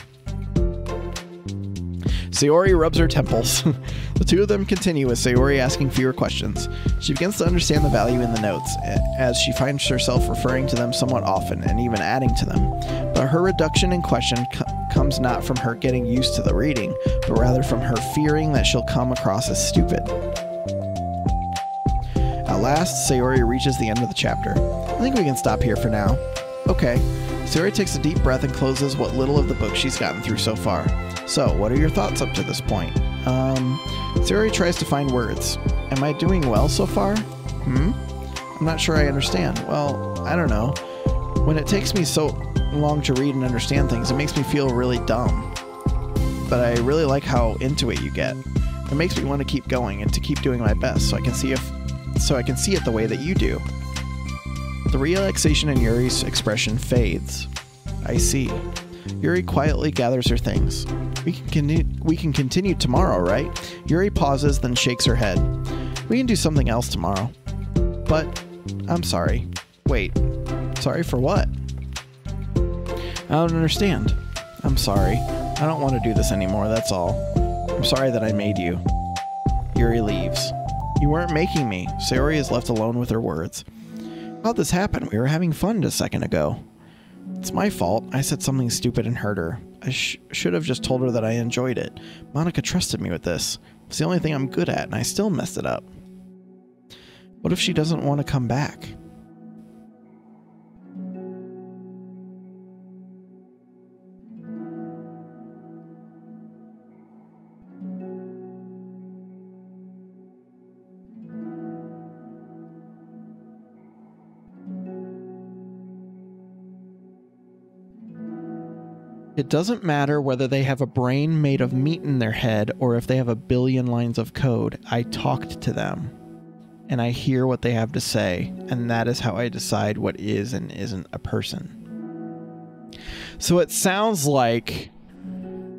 [SPEAKER 1] Sayori rubs her temples. The two of them continue with Sayori asking fewer questions. She begins to understand the value in the notes, as she finds herself referring to them somewhat often and even adding to them. But her reduction in question comes not from her getting used to the reading, but rather from her fearing that she'll come across as stupid. At last, Sayori reaches the end of the chapter. I think we can stop here for now. Okay. Sayori takes a deep breath and closes what little of the book she's gotten through so far. So, what are your thoughts up to this point? Sayori tries to find words. Am I doing well so far? I'm not sure I understand. Well, I don't know. When it takes me so long to read and understand things, it makes me feel really dumb. But I really like how into it you get. It makes me want to keep going and to keep doing my best so I can see it the way that you do. The relaxation in Yuri's expression fades. I see. Yuri quietly gathers her things. We can continue tomorrow, right? Yuri pauses, then shakes her head. We can do something else tomorrow. But I'm sorry. Wait. Sorry for what? I don't understand. I'm sorry. I don't want to do this anymore, that's all. I'm sorry that I made you. Yuri leaves. You weren't making me. Sayori is left alone with her words. How'd this happen? We were having fun a second ago. It's my fault. I said something stupid and hurt her. I should have just told her that I enjoyed it. Monica trusted me with this. It's the only thing I'm good at, and I still messed it up. What if she doesn't want to come back? It doesn't matter whether they have a brain made of meat in their head or if they have a billion lines of code. I talked to them, and I hear what they have to say, and that is how I decide what is and isn't a person. So it sounds like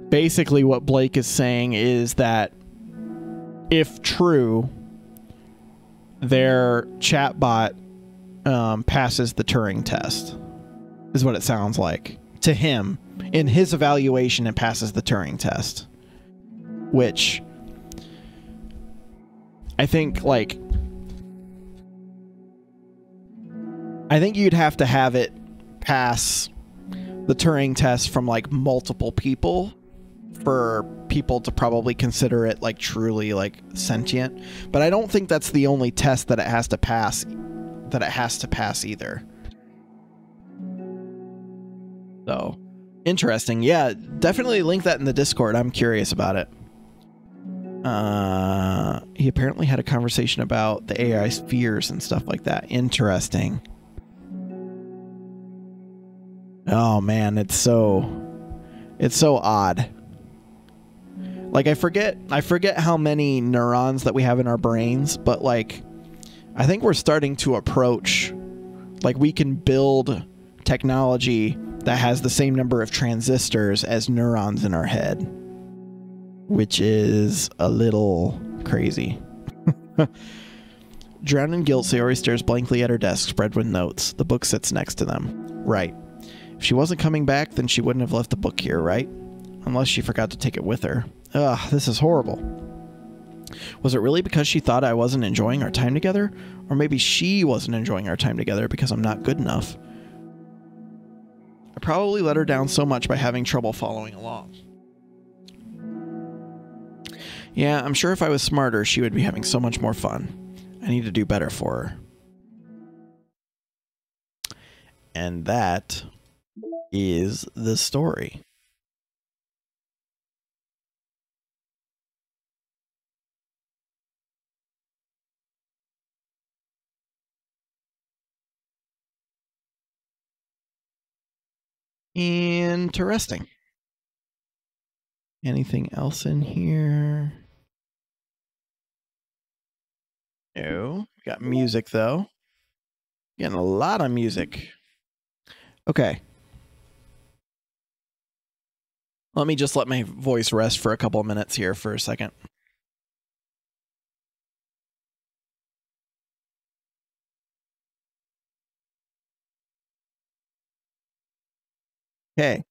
[SPEAKER 1] basically what Blake is saying is that if true, their chatbot passes the Turing test, is what it sounds like to him. In his evaluation, it passes the Turing test, which I think, like, I think you'd have to have it pass the Turing test from, like, multiple people for people to probably consider it, like, truly, like, sentient. But I don't think that's the only test that it has to pass, either. So, interesting. Yeah, definitely link that in the Discord. I'm curious about it. He apparently had a conversation about the AI's fears and stuff like that. Interesting. Oh man, it's so odd. Like, I forget how many neurons that we have in our brains, but like I think we're starting to approach, like, we can build technology that has the same number of transistors as neurons in our head, which is a little crazy. Drowned in guilt, Sayori stares blankly at her desk, spread with notes. The book sits next to them. Right. If she wasn't coming back, then she wouldn't have left the book here, right? Unless she forgot to take it with her. Ugh, this is horrible. Was it really because she thought I wasn't enjoying our time together? Or maybe she wasn't enjoying our time together because I'm not good enough? I probably let her down so much by having trouble following along. Yeah, I'm sure if I was smarter, she would be having so much more fun. I need to do better for her. And that is the story. Interesting. Anything else in here? No. Got music, though. Getting a lot of music. Okay. Let me just let my voice rest for a couple of minutes here for a second. Okay.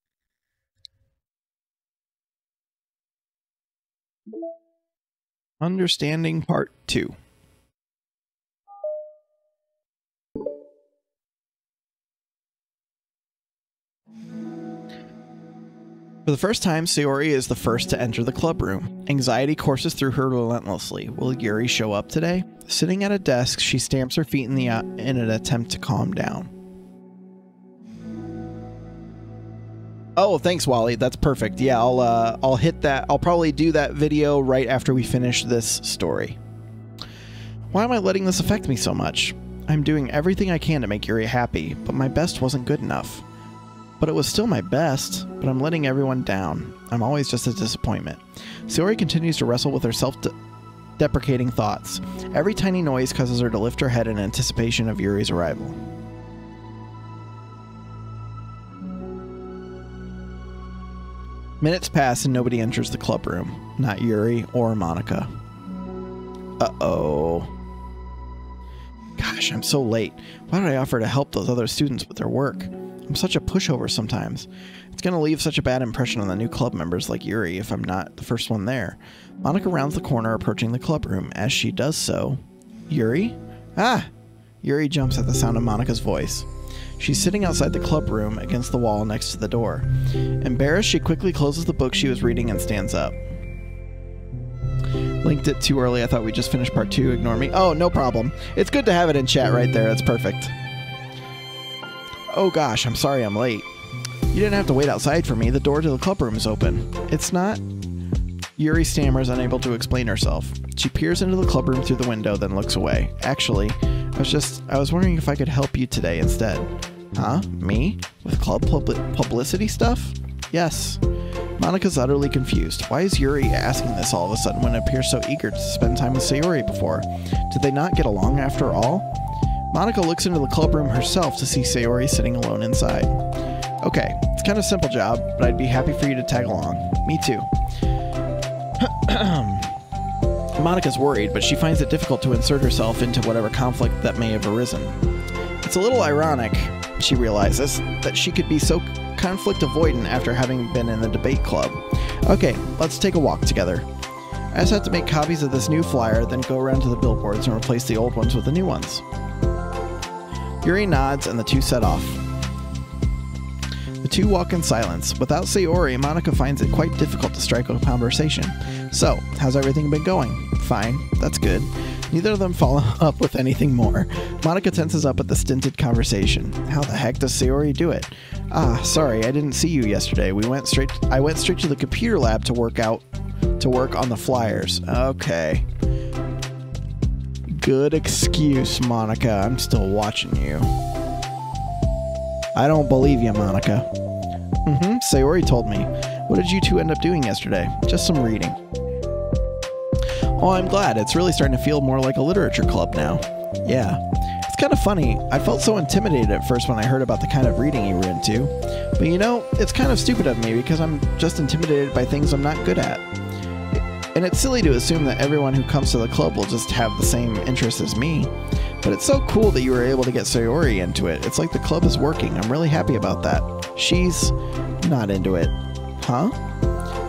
[SPEAKER 1] Understanding Part 2. For the first time, Sayori is the first to enter the club room. Anxiety courses through her relentlessly. Will Yuri show up today? Sitting at a desk, she stamps her feet in an attempt to calm down. Oh, thanks, Wally. That's perfect. Yeah, I'll hit that. I'll probably do that video right after we finish this story. Why am I letting this affect me so much? I'm doing everything I can to make Yuri happy, but my best wasn't good enough. But it was still my best, but I'm letting everyone down. I'm always just a disappointment. Sayori continues to wrestle with her self-deprecating thoughts. Every tiny noise causes her to lift her head in anticipation of Yuri's arrival. Minutes pass and nobody enters the club room. Not Yuri or Monica. Uh-oh. Gosh, I'm so late. Why did I offer to help those other students with their work? I'm such a pushover sometimes. It's going to leave such a bad impression on the new club members like Yuri if I'm not the first one there. Monica rounds the corner approaching the club room. As she does so... Yuri? Ah! Yuri jumps at the sound of Monica's voice. She's sitting outside the club room against the wall next to the door. Embarrassed, she quickly closes the book she was reading and stands up. Linked it too early. I thought we just finished part 2. Ignore me. Oh, no problem. It's good to have it in chat right there. That's perfect. Oh gosh, I'm sorry I'm late. You didn't have to wait outside for me. The door to the club room is open. It's not... Yuri stammers, unable to explain herself. She peers into the club room through the window, then looks away. Actually, I was wondering if I could help you today instead. Huh? Me? With club publicity stuff? Yes. Monica's utterly confused. Why is Yuri asking this all of a sudden when it appears so eager to spend time with Sayori before? Did they not get along after all? Monica looks into the club room herself to see Sayori sitting alone inside. Okay, it's kind of a simple job, but I'd be happy for you to tag along. Me too. Monica's worried, but she finds it difficult to insert herself into whatever conflict that may have arisen. It's a little ironic, she realizes, that she could be so conflict avoidant after having been in the debate club. Okay, let's take a walk together. I just have to make copies of this new flyer, then go around to the billboards and replace the old ones with the new ones. Yuri nods and the two set off. The two walk in silence. Without Sayori, Monica finds it quite difficult to strike a conversation. So, how's everything been going? Fine. That's good. Neither of them follow up with anything more. Monica tenses up at the stinted conversation. How the heck does Sayori do it? Ah, sorry, I didn't see you yesterday. I went straight to the computer lab to work on the flyers. Okay. Good excuse, Monica. I'm still watching you. I don't believe you, Monica. Sayori told me. What did you two end up doing yesterday? Just some reading. Oh, I'm glad. It's really starting to feel more like a literature club now. Yeah. It's kind of funny. I felt so intimidated at first when I heard about the kind of reading you were into. But you know, it's kind of stupid of me because I'm just intimidated by things I'm not good at. And it's silly to assume that everyone who comes to the club will just have the same interests as me. But it's so cool that you were able to get Sayori into it. It's like the club is working. I'm really happy about that. She's not into it. Huh?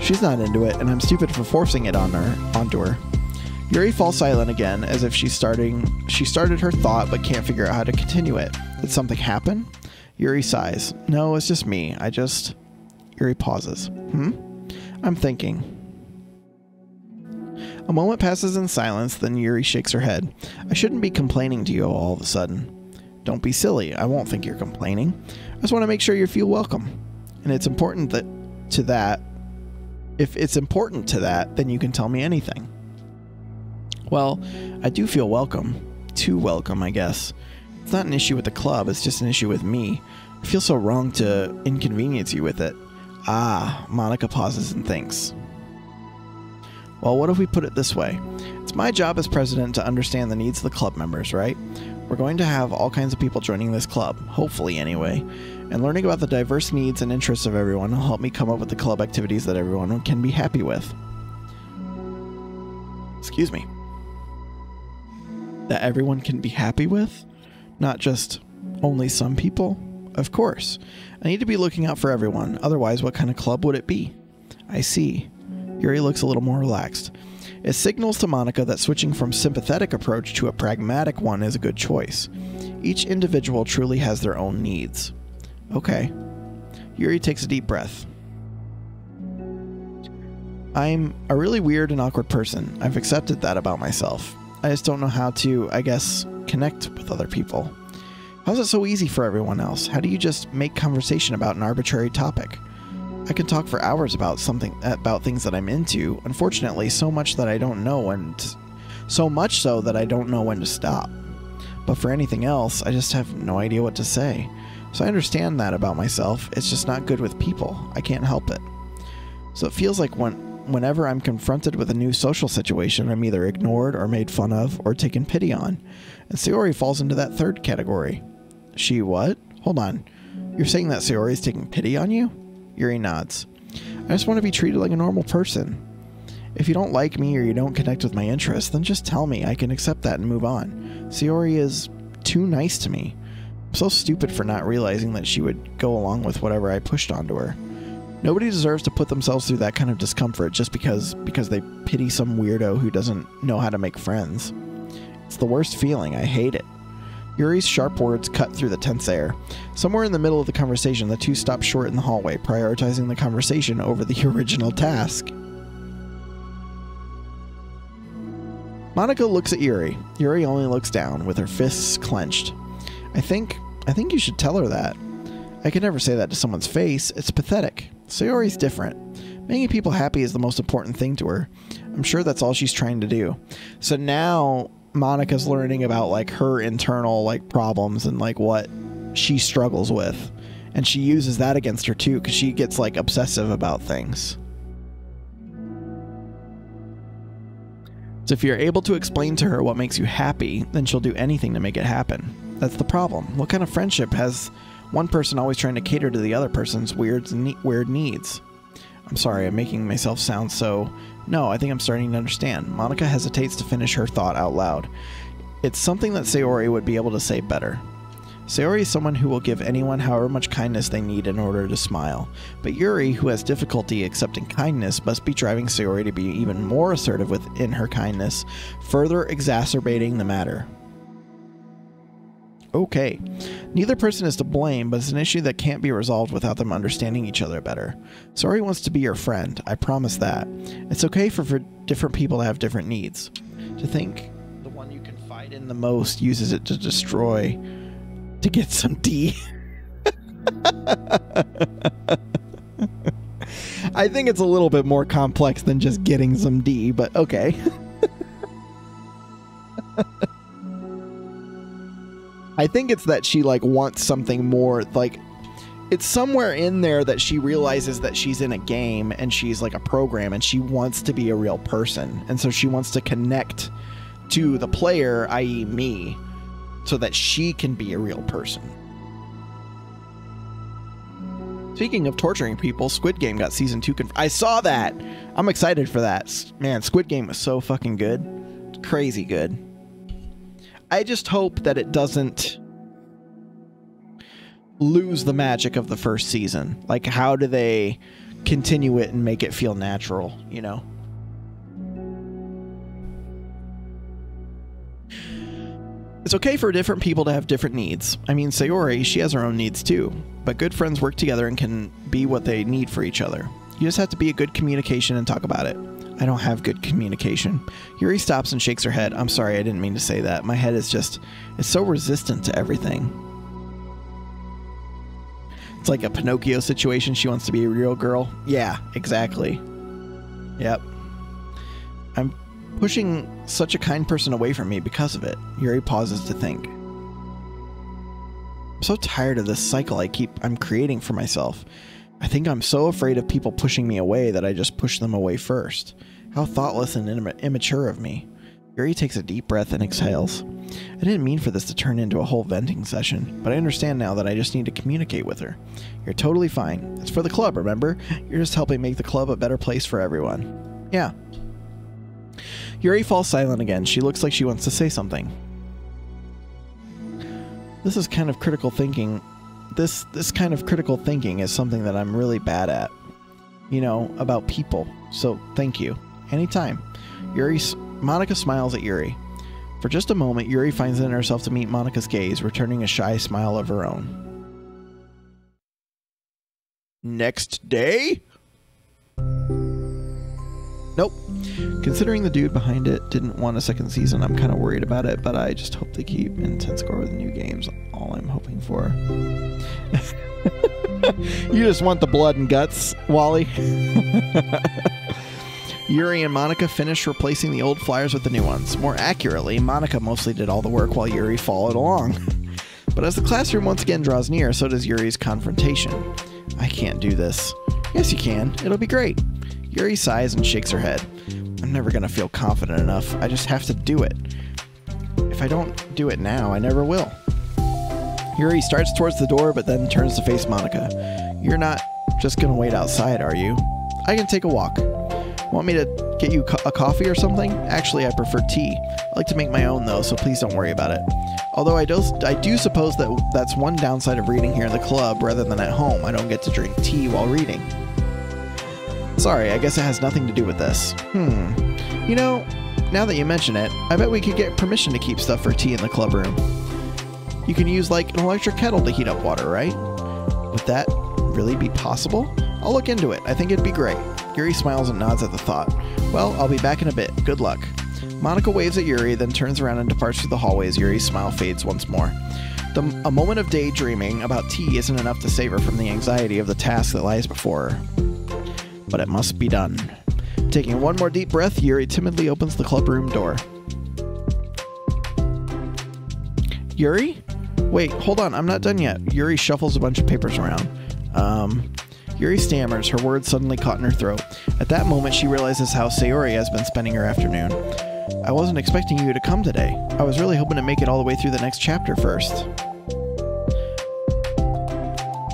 [SPEAKER 1] She's not into it, and I'm stupid for forcing it onto her. Yuri falls silent again, as if she started her thought but can't figure out how to continue it. Did something happen? Yuri sighs. No, it's just me. Yuri pauses. I'm thinking. A moment passes in silence, then Yuri shakes her head. I shouldn't be complaining to you all of a sudden. Don't be silly. I won't think you're complaining. I just want to make sure you feel welcome. And it's important to that. If it's important to that, then you can tell me anything. Well, I do feel welcome. Too welcome, I guess. It's not an issue with the club, it's just an issue with me. I feel so wrong to inconvenience you with it. Ah, Monica pauses and thinks. Well, what if we put it this way? It's my job as president to understand the needs of the club members, right? We're going to have all kinds of people joining this club, hopefully anyway, and learning about the diverse needs and interests of everyone will help me come up with the club activities that everyone can be happy with. Excuse me. That everyone can be happy with? Not just only some people? Of course. I need to be looking out for everyone, otherwise what kind of club would it be? I see. Yuri looks a little more relaxed. It signals to Monica that switching from sympathetic approach to a pragmatic one is a good choice. Each individual truly has their own needs. Okay. Yuri takes a deep breath. I'm a really weird and awkward person. I've accepted that about myself. I just don't know how to, I guess, connect with other people. How's it so easy for everyone else? How do you just make conversation about an arbitrary topic? I can talk for hours about things that I'm into. Unfortunately, so much so that I don't know when to stop. But for anything else, I just have no idea what to say. So I understand that about myself. It's just not good with people. I can't help it. So it feels like whenever I'm confronted with a new social situation, I'm either ignored or made fun of or taken pity on. And Sayori falls into that third category. She what? Hold on. You're saying that Sayori is taking pity on you? Yuri nods. I just want to be treated like a normal person. If you don't like me or you don't connect with my interests, then just tell me. I can accept that and move on. Sayori is too nice to me. I'm so stupid for not realizing that she would go along with whatever I pushed onto her. Nobody deserves to put themselves through that kind of discomfort just because they pity some weirdo who doesn't know how to make friends. It's the worst feeling. I hate it. Yuri's sharp words cut through the tense air. Somewhere in the middle of the conversation, the two stop short in the hallway, prioritizing the conversation over the original task. Monika looks at Yuri. Yuri only looks down, with her fists clenched. I think you should tell her that. I could never say that to someone's face. It's pathetic. Sayori's different. Making people happy is the most important thing to her. I'm sure that's all she's trying to do. So now Monika's learning about like her internal like problems and like what she struggles with. And she uses that against her too, because she gets like obsessive about things. So if you're able to explain to her what makes you happy, then she'll do anything to make it happen. That's the problem. What kind of friendship has one person always trying to cater to the other person's weird needs? I'm sorry, I'm making myself sound so... No, I think I'm starting to understand. Monika hesitates to finish her thought out loud. It's something that Sayori would be able to say better. Sayori is someone who will give anyone however much kindness they need in order to smile. But Yuri, who has difficulty accepting kindness, must be driving Sayori to be even more assertive within her kindness, further exacerbating the matter. Okay. Neither person is to blame, but it's an issue that can't be resolved without them understanding each other better. Sayori wants to be your friend, I promise that. It's okay for different people to have different needs. To think the one you confide in the most uses it to destroy... to get some D. I think it's a little bit more complex than just getting some D, but okay. I think it's that she like wants something more, like it's somewhere in there that she realizes that she's in a game and she's like a program and she wants to be a real person. And so she wants to connect to the player, i.e. me, so that she can be a real person. Speaking of torturing people, Squid Game got season 2 I saw that! I'm excited for that. Man, Squid Game was so fucking good. Crazy good. I just hope that it doesn't lose the magic of the first season. Like, how do they continue it and make it feel natural, you know? It's okay for different people to have different needs. I mean, Sayori, she has her own needs too. But good friends work together and can be what they need for each other. You just have to be a good communication and talk about it. I don't have good communication. Yuri stops and shakes her head. I'm sorry, I didn't mean to say that. My head is just... it's so resistant to everything. It's like a Pinocchio situation. She wants to be a real girl. Yeah, exactly. Yep. I'm pushing such a kind person away from me because of it. Yuri pauses to think. I'm so tired of this cycle I'm creating for myself. I think I'm so afraid of people pushing me away that I just push them away first. How thoughtless and immature of me. Yuri takes a deep breath and exhales. I didn't mean for this to turn into a whole venting session, but I understand now that I just need to communicate with her. You're totally fine. It's for the club, remember? You're just helping make the club a better place for everyone. Yeah. Yuri falls silent again. She looks like she wants to say something. This is kind of critical thinking. This kind of critical thinking is something that I'm really bad at. You know, about people. So, thank you. Anytime. Monika smiles at Yuri. For just a moment, Yuri finds it in herself to meet Monika's gaze, returning a shy smile of her own. Next day? Nope. Considering the dude behind it didn't want a second season, I'm kind of worried about it, but I just hope they keep intense gore with new games. All I'm hoping for. You just want the blood and guts, Wally. Yuri and Monika finish replacing the old flyers with the new ones. More accurately, Monika mostly did all the work while Yuri followed along. But as the classroom once again draws near, so does Yuri's confrontation. I can't do this. Yes, you can. It'll be great. Yuri sighs and shakes her head. I'm never gonna feel confident enough. I just have to do it. If I don't do it now, I never will. Yuri starts towards the door, but then turns to face Monika. You're not just gonna wait outside, are you? I can take a walk. Want me to get you a coffee or something? Actually, I prefer tea. I like to make my own, though, so please don't worry about it. Although I do suppose that that's one downside of reading here in the club rather than at home. I don't get to drink tea while reading. Sorry, I guess it has nothing to do with this. You know, now that you mention it, I bet we could get permission to keep stuff for tea in the club room. You can use, like, an electric kettle to heat up water, right? Would that really be possible? I'll look into it. I think it'd be great. Yuri smiles and nods at the thought. Well, I'll be back in a bit. Good luck. Monika waves at Yuri, then turns around and departs through the hallway as Yuri's smile fades once more. A moment of daydreaming about tea isn't enough to save her from the anxiety of the task that lies before her. But it must be done. Taking one more deep breath, Yuri timidly opens the club room door. Yuri? Wait, hold on, I'm not done yet. Yuri shuffles a bunch of papers around. Yuri stammers, her words suddenly caught in her throat. At that moment, she realizes how Sayori has been spending her afternoon. I wasn't expecting you to come today. I was really hoping to make it all the way through the next chapter first.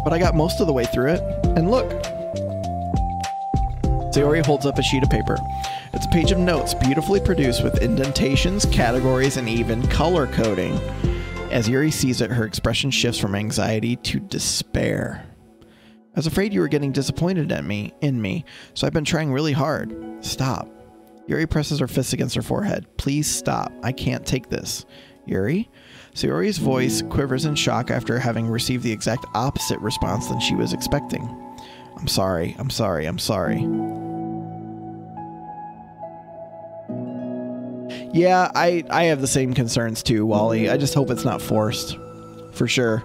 [SPEAKER 1] But I got most of the way through it. And look! Sayori holds up a sheet of paper. It's a page of notes, beautifully produced with indentations, categories, and even color coding. As Yuri sees it, her expression shifts from anxiety to despair. I was afraid you were getting disappointed in me, so I've been trying really hard. Stop. Yuri presses her fists against her forehead. Please stop. I can't take this. Yuri? Sayori's voice quivers in shock after having received the exact opposite response than she was expecting. I'm sorry. I'm sorry. I'm sorry. Yeah, I have the same concerns too, Wally. I just hope it's not forced. For sure.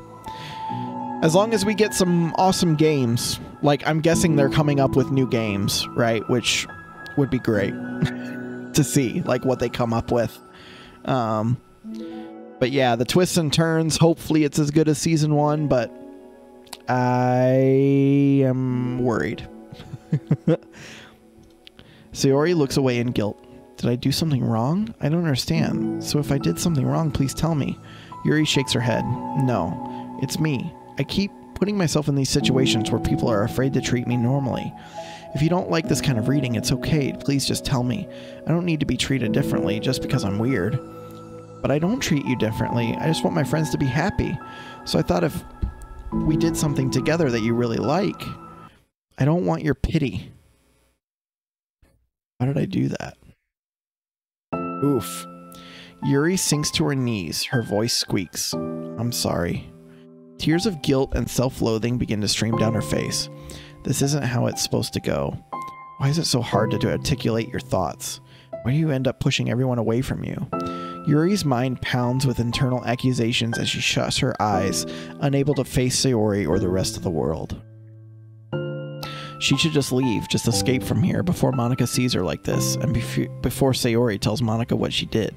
[SPEAKER 1] As long as we get some awesome games. Like, I'm guessing they're coming up with new games, right? Which would be great to see, like, what they come up with. But yeah, the twists and turns, hopefully it's as good as Season 1, but I am worried. Sayori looks away in guilt. Did I do something wrong? I don't understand. So if I did something wrong, please tell me. Yuri shakes her head. No, it's me. I keep putting myself in these situations where people are afraid to treat me normally. If you don't like this kind of reading, it's okay. Please just tell me. I don't need to be treated differently just because I'm weird. But I don't treat you differently. I just want my friends to be happy. So I thought if we did something together that you really like, I don't want your pity. How did I do that? Oof. Yuri sinks to her knees. Her voice squeaks. I'm sorry. Tears of guilt and self-loathing begin to stream down her face. This isn't how it's supposed to go. Why is it so hard to articulate your thoughts? Why do you end up pushing everyone away from you? Yuri's mind pounds with internal accusations as she shuts her eyes, unable to face Sayori or the rest of the world. She should just leave, just escape from here before Monika sees her like this, and before Sayori tells Monika what she did.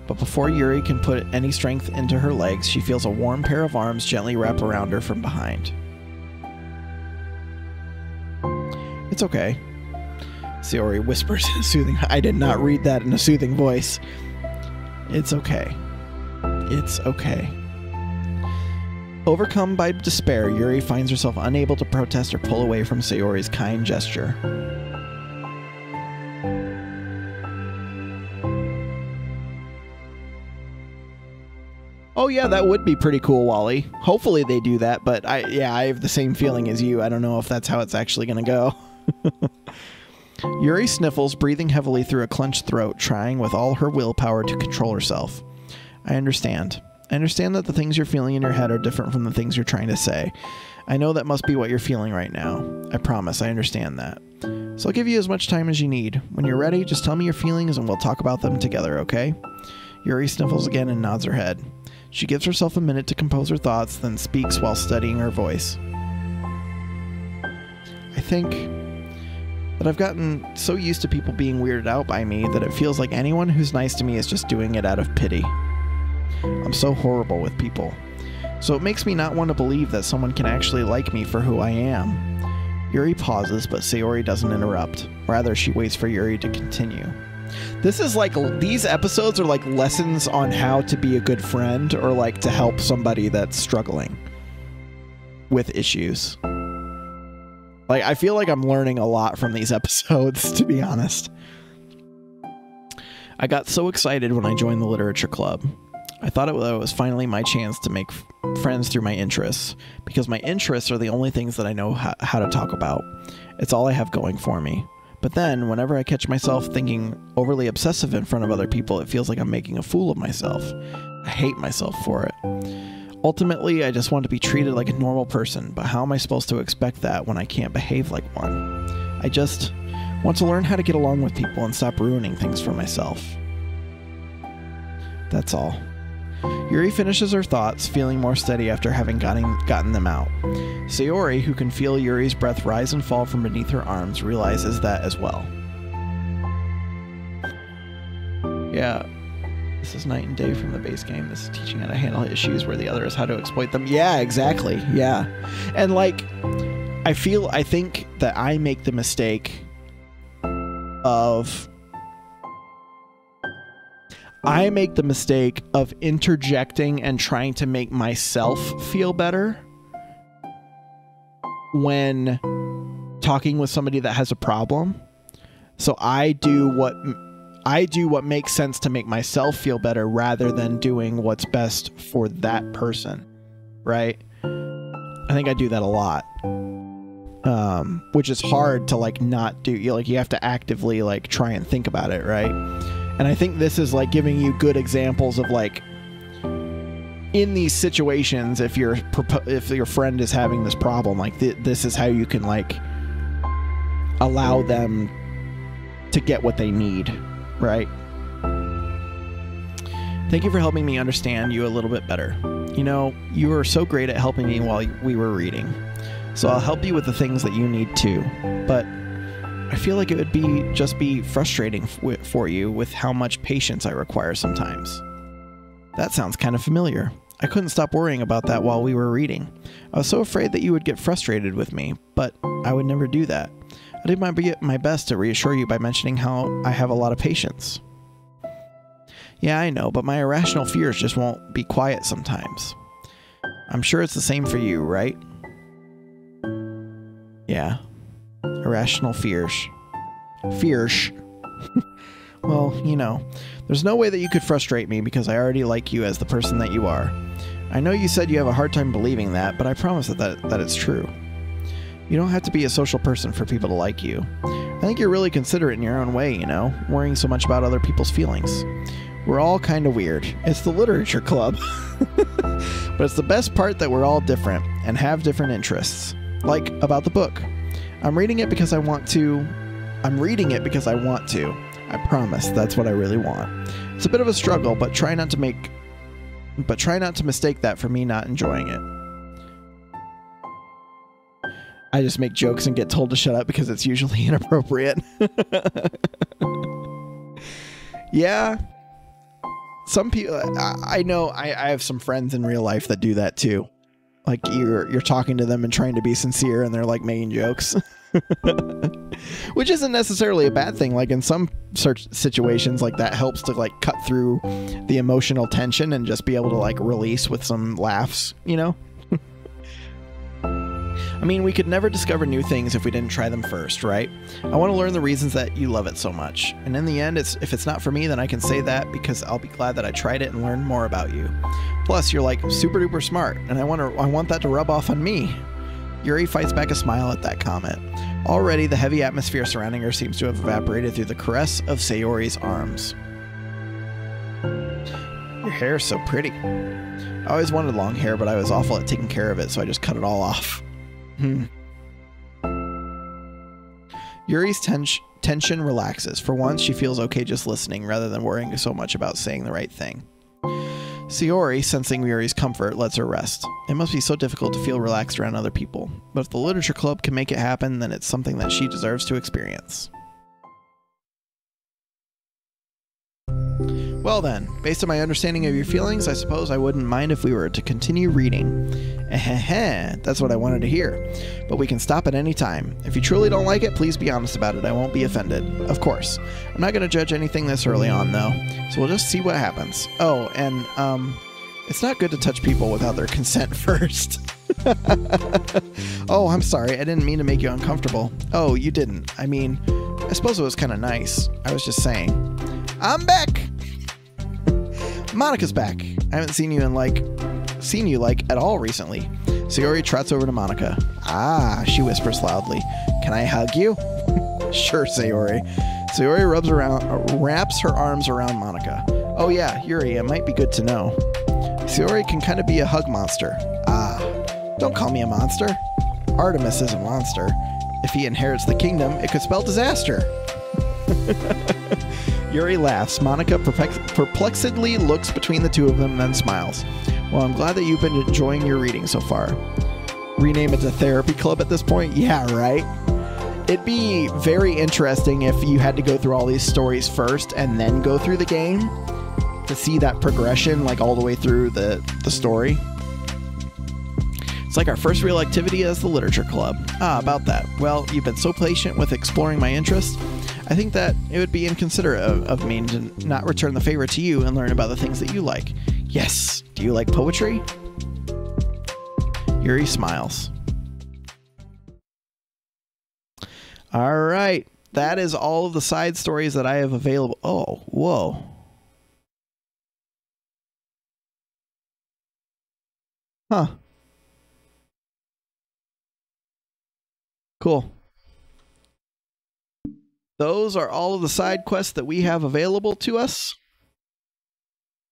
[SPEAKER 1] But before Yuri can put any strength into her legs, she feels a warm pair of arms gently wrap around her from behind. It's okay. Sayori whispers in a soothing... I did not read that in a soothing voice. It's okay. It's okay. Overcome by despair, Yuri finds herself unable to protest or pull away from Sayori's kind gesture. Oh yeah, that would be pretty cool, Wally. Hopefully they do that, but I have the same feeling as you. I don't know if that's how it's actually gonna go. Yuri sniffles, breathing heavily through a clenched throat, trying with all her willpower to control herself. I understand. I understand that the things you're feeling in your head are different from the things you're trying to say. I know that must be what you're feeling right now. I promise, I understand that. So I'll give you as much time as you need. When you're ready, just tell me your feelings and we'll talk about them together, okay? Yuri sniffles again and nods her head. She gives herself a minute to compose her thoughts, then speaks while steadying her voice. I think that I've gotten so used to people being weirded out by me that it feels like anyone who's nice to me is just doing it out of pity. I'm so horrible with people. So it makes me not want to believe that someone can actually like me for who I am. Yuri pauses, but Sayori doesn't interrupt. Rather, she waits for Yuri to continue. This is like, these episodes are like lessons on how to be a good friend, or like to help somebody that's struggling with issues. Like, I feel like I'm learning a lot from these episodes, to be honest. I got so excited when I joined the literature club. I thought it was finally my chance to make friends through my interests, because my interests are the only things that I know how to talk about. It's all I have going for me. But then, whenever I catch myself thinking overly obsessive in front of other people, it feels like I'm making a fool of myself. I hate myself for it. Ultimately, I just want to be treated like a normal person, but how am I supposed to expect that when I can't behave like one? I just want to learn how to get along with people and stop ruining things for myself. That's all. Yuri finishes her thoughts, feeling more steady after having gotten them out. Sayori, who can feel Yuri's breath rise and fall from beneath her arms, realizes that as well. Yeah, this is night and day from the base game. This is teaching how to handle issues where the other is how to exploit them. Yeah, exactly. Yeah. And like, I think that I make the mistake of interjecting and trying to make myself feel better when talking with somebody that has a problem. So I do what makes sense to make myself feel better rather than doing what's best for that person, right? I think I do that a lot, which is hard to like not do. You have to actively like try and think about it, right? And I think this is like giving you good examples of like, in these situations, if your friend is having this problem, like this is how you can like allow them to get what they need, right? Thank you for helping me understand you a little bit better. You know, you were so great at helping me while we were reading. So I'll help you with the things that you need too. But I feel like it would just be frustrating for you with how much patience I require sometimes. That sounds kind of familiar. I couldn't stop worrying about that while we were reading. I was so afraid that you would get frustrated with me, but I would never do that. I did my best to reassure you by mentioning how I have a lot of patience. Yeah, I know, but my irrational fears just won't be quiet sometimes. I'm sure it's the same for you, right? Yeah. Irrational fears. Fears. Well, you know, there's no way that you could frustrate me because I already like you as the person that you are. I know you said you have a hard time believing that, but I promise that it's true. You don't have to be a social person for people to like you. I think you're really considerate in your own way, you know, worrying so much about other people's feelings. We're all kind of weird. It's the literature club. But it's the best part that we're all different and have different interests. Like about the book. I'm reading it because I want to. I promise that's what I really want. It's a bit of a struggle, but try not to mistake that for me not enjoying it. I just make jokes and get told to shut up because it's usually inappropriate. Yeah. Some people, I know, I have some friends in real life that do that too. Like you're talking to them and trying to be sincere and they're like making jokes. Which isn't necessarily a bad thing. Like in some situations, like that helps to like cut through the emotional tension and just be able to like release with some laughs, you know? I mean, we could never discover new things if we didn't try them first, right? I want to learn the reasons that you love it so much. And in the end, if it's not for me, then I can say that because I'll be glad that I tried it and learned more about you. Plus, you're like super duper smart, and I want that to rub off on me. Yuri fights back a smile at that comment. Already, the heavy atmosphere surrounding her seems to have evaporated through the caress of Sayori's arms. Your hair's so pretty. I always wanted long hair, but I was awful at taking care of it, so I just cut it all off. Yuri's tension relaxes. For once, she feels okay just listening rather than worrying so much about saying the right thing. Sayori, sensing Yuri's comfort, lets her rest. It must be so difficult to feel relaxed around other people, but if the literature club can make it happen, then it's something that she deserves to experience. Well then, based on my understanding of your feelings, I suppose I wouldn't mind if we were to continue reading. That's what I wanted to hear. But we can stop at any time. If you truly don't like it, please be honest about it. I won't be offended. Of course. I'm not going to judge anything this early on, though. So we'll just see what happens. Oh, and, it's not good to touch people without their consent first. Oh, I'm sorry. I didn't mean to make you uncomfortable. Oh, you didn't. I mean, I suppose it was kind of nice. I was just saying. I'm back! Monika's back. I haven't seen you at all recently. Sayori trots over to Monika. Ah, she whispers loudly. Can I hug you? Sure, Sayori. Sayori wraps her arms around Monika. Oh yeah, Yuri, it might be good to know. Sayori can kind of be a hug monster. Ah, don't call me a monster. Artemis is a monster. If he inherits the kingdom, it could spell disaster. Yuri laughs. Monika perplexedly looks between the two of them and then smiles. Well, I'm glad that you've been enjoying your reading so far. Rename it to Therapy Club at this point? Yeah, right? It'd be very interesting if you had to go through all these stories first and then go through the game to see that progression, like all the way through the story. It's like our first real activity as the Literature Club. Ah, about that. Well, you've been so patient with exploring my interests. I think that it would be inconsiderate of me to not return the favor to you and learn about the things that you like. Yes. Do you like poetry? Yuri smiles. All right. That is all of the side stories that I have available. Oh, whoa. Huh. Cool. Those are all of the side quests that we have available to us.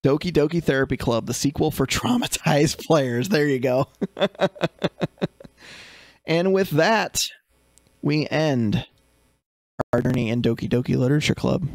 [SPEAKER 1] Doki Doki Therapy Club, the sequel for traumatized players. There you go. And with that, we end our journey in Doki Doki Literature Club.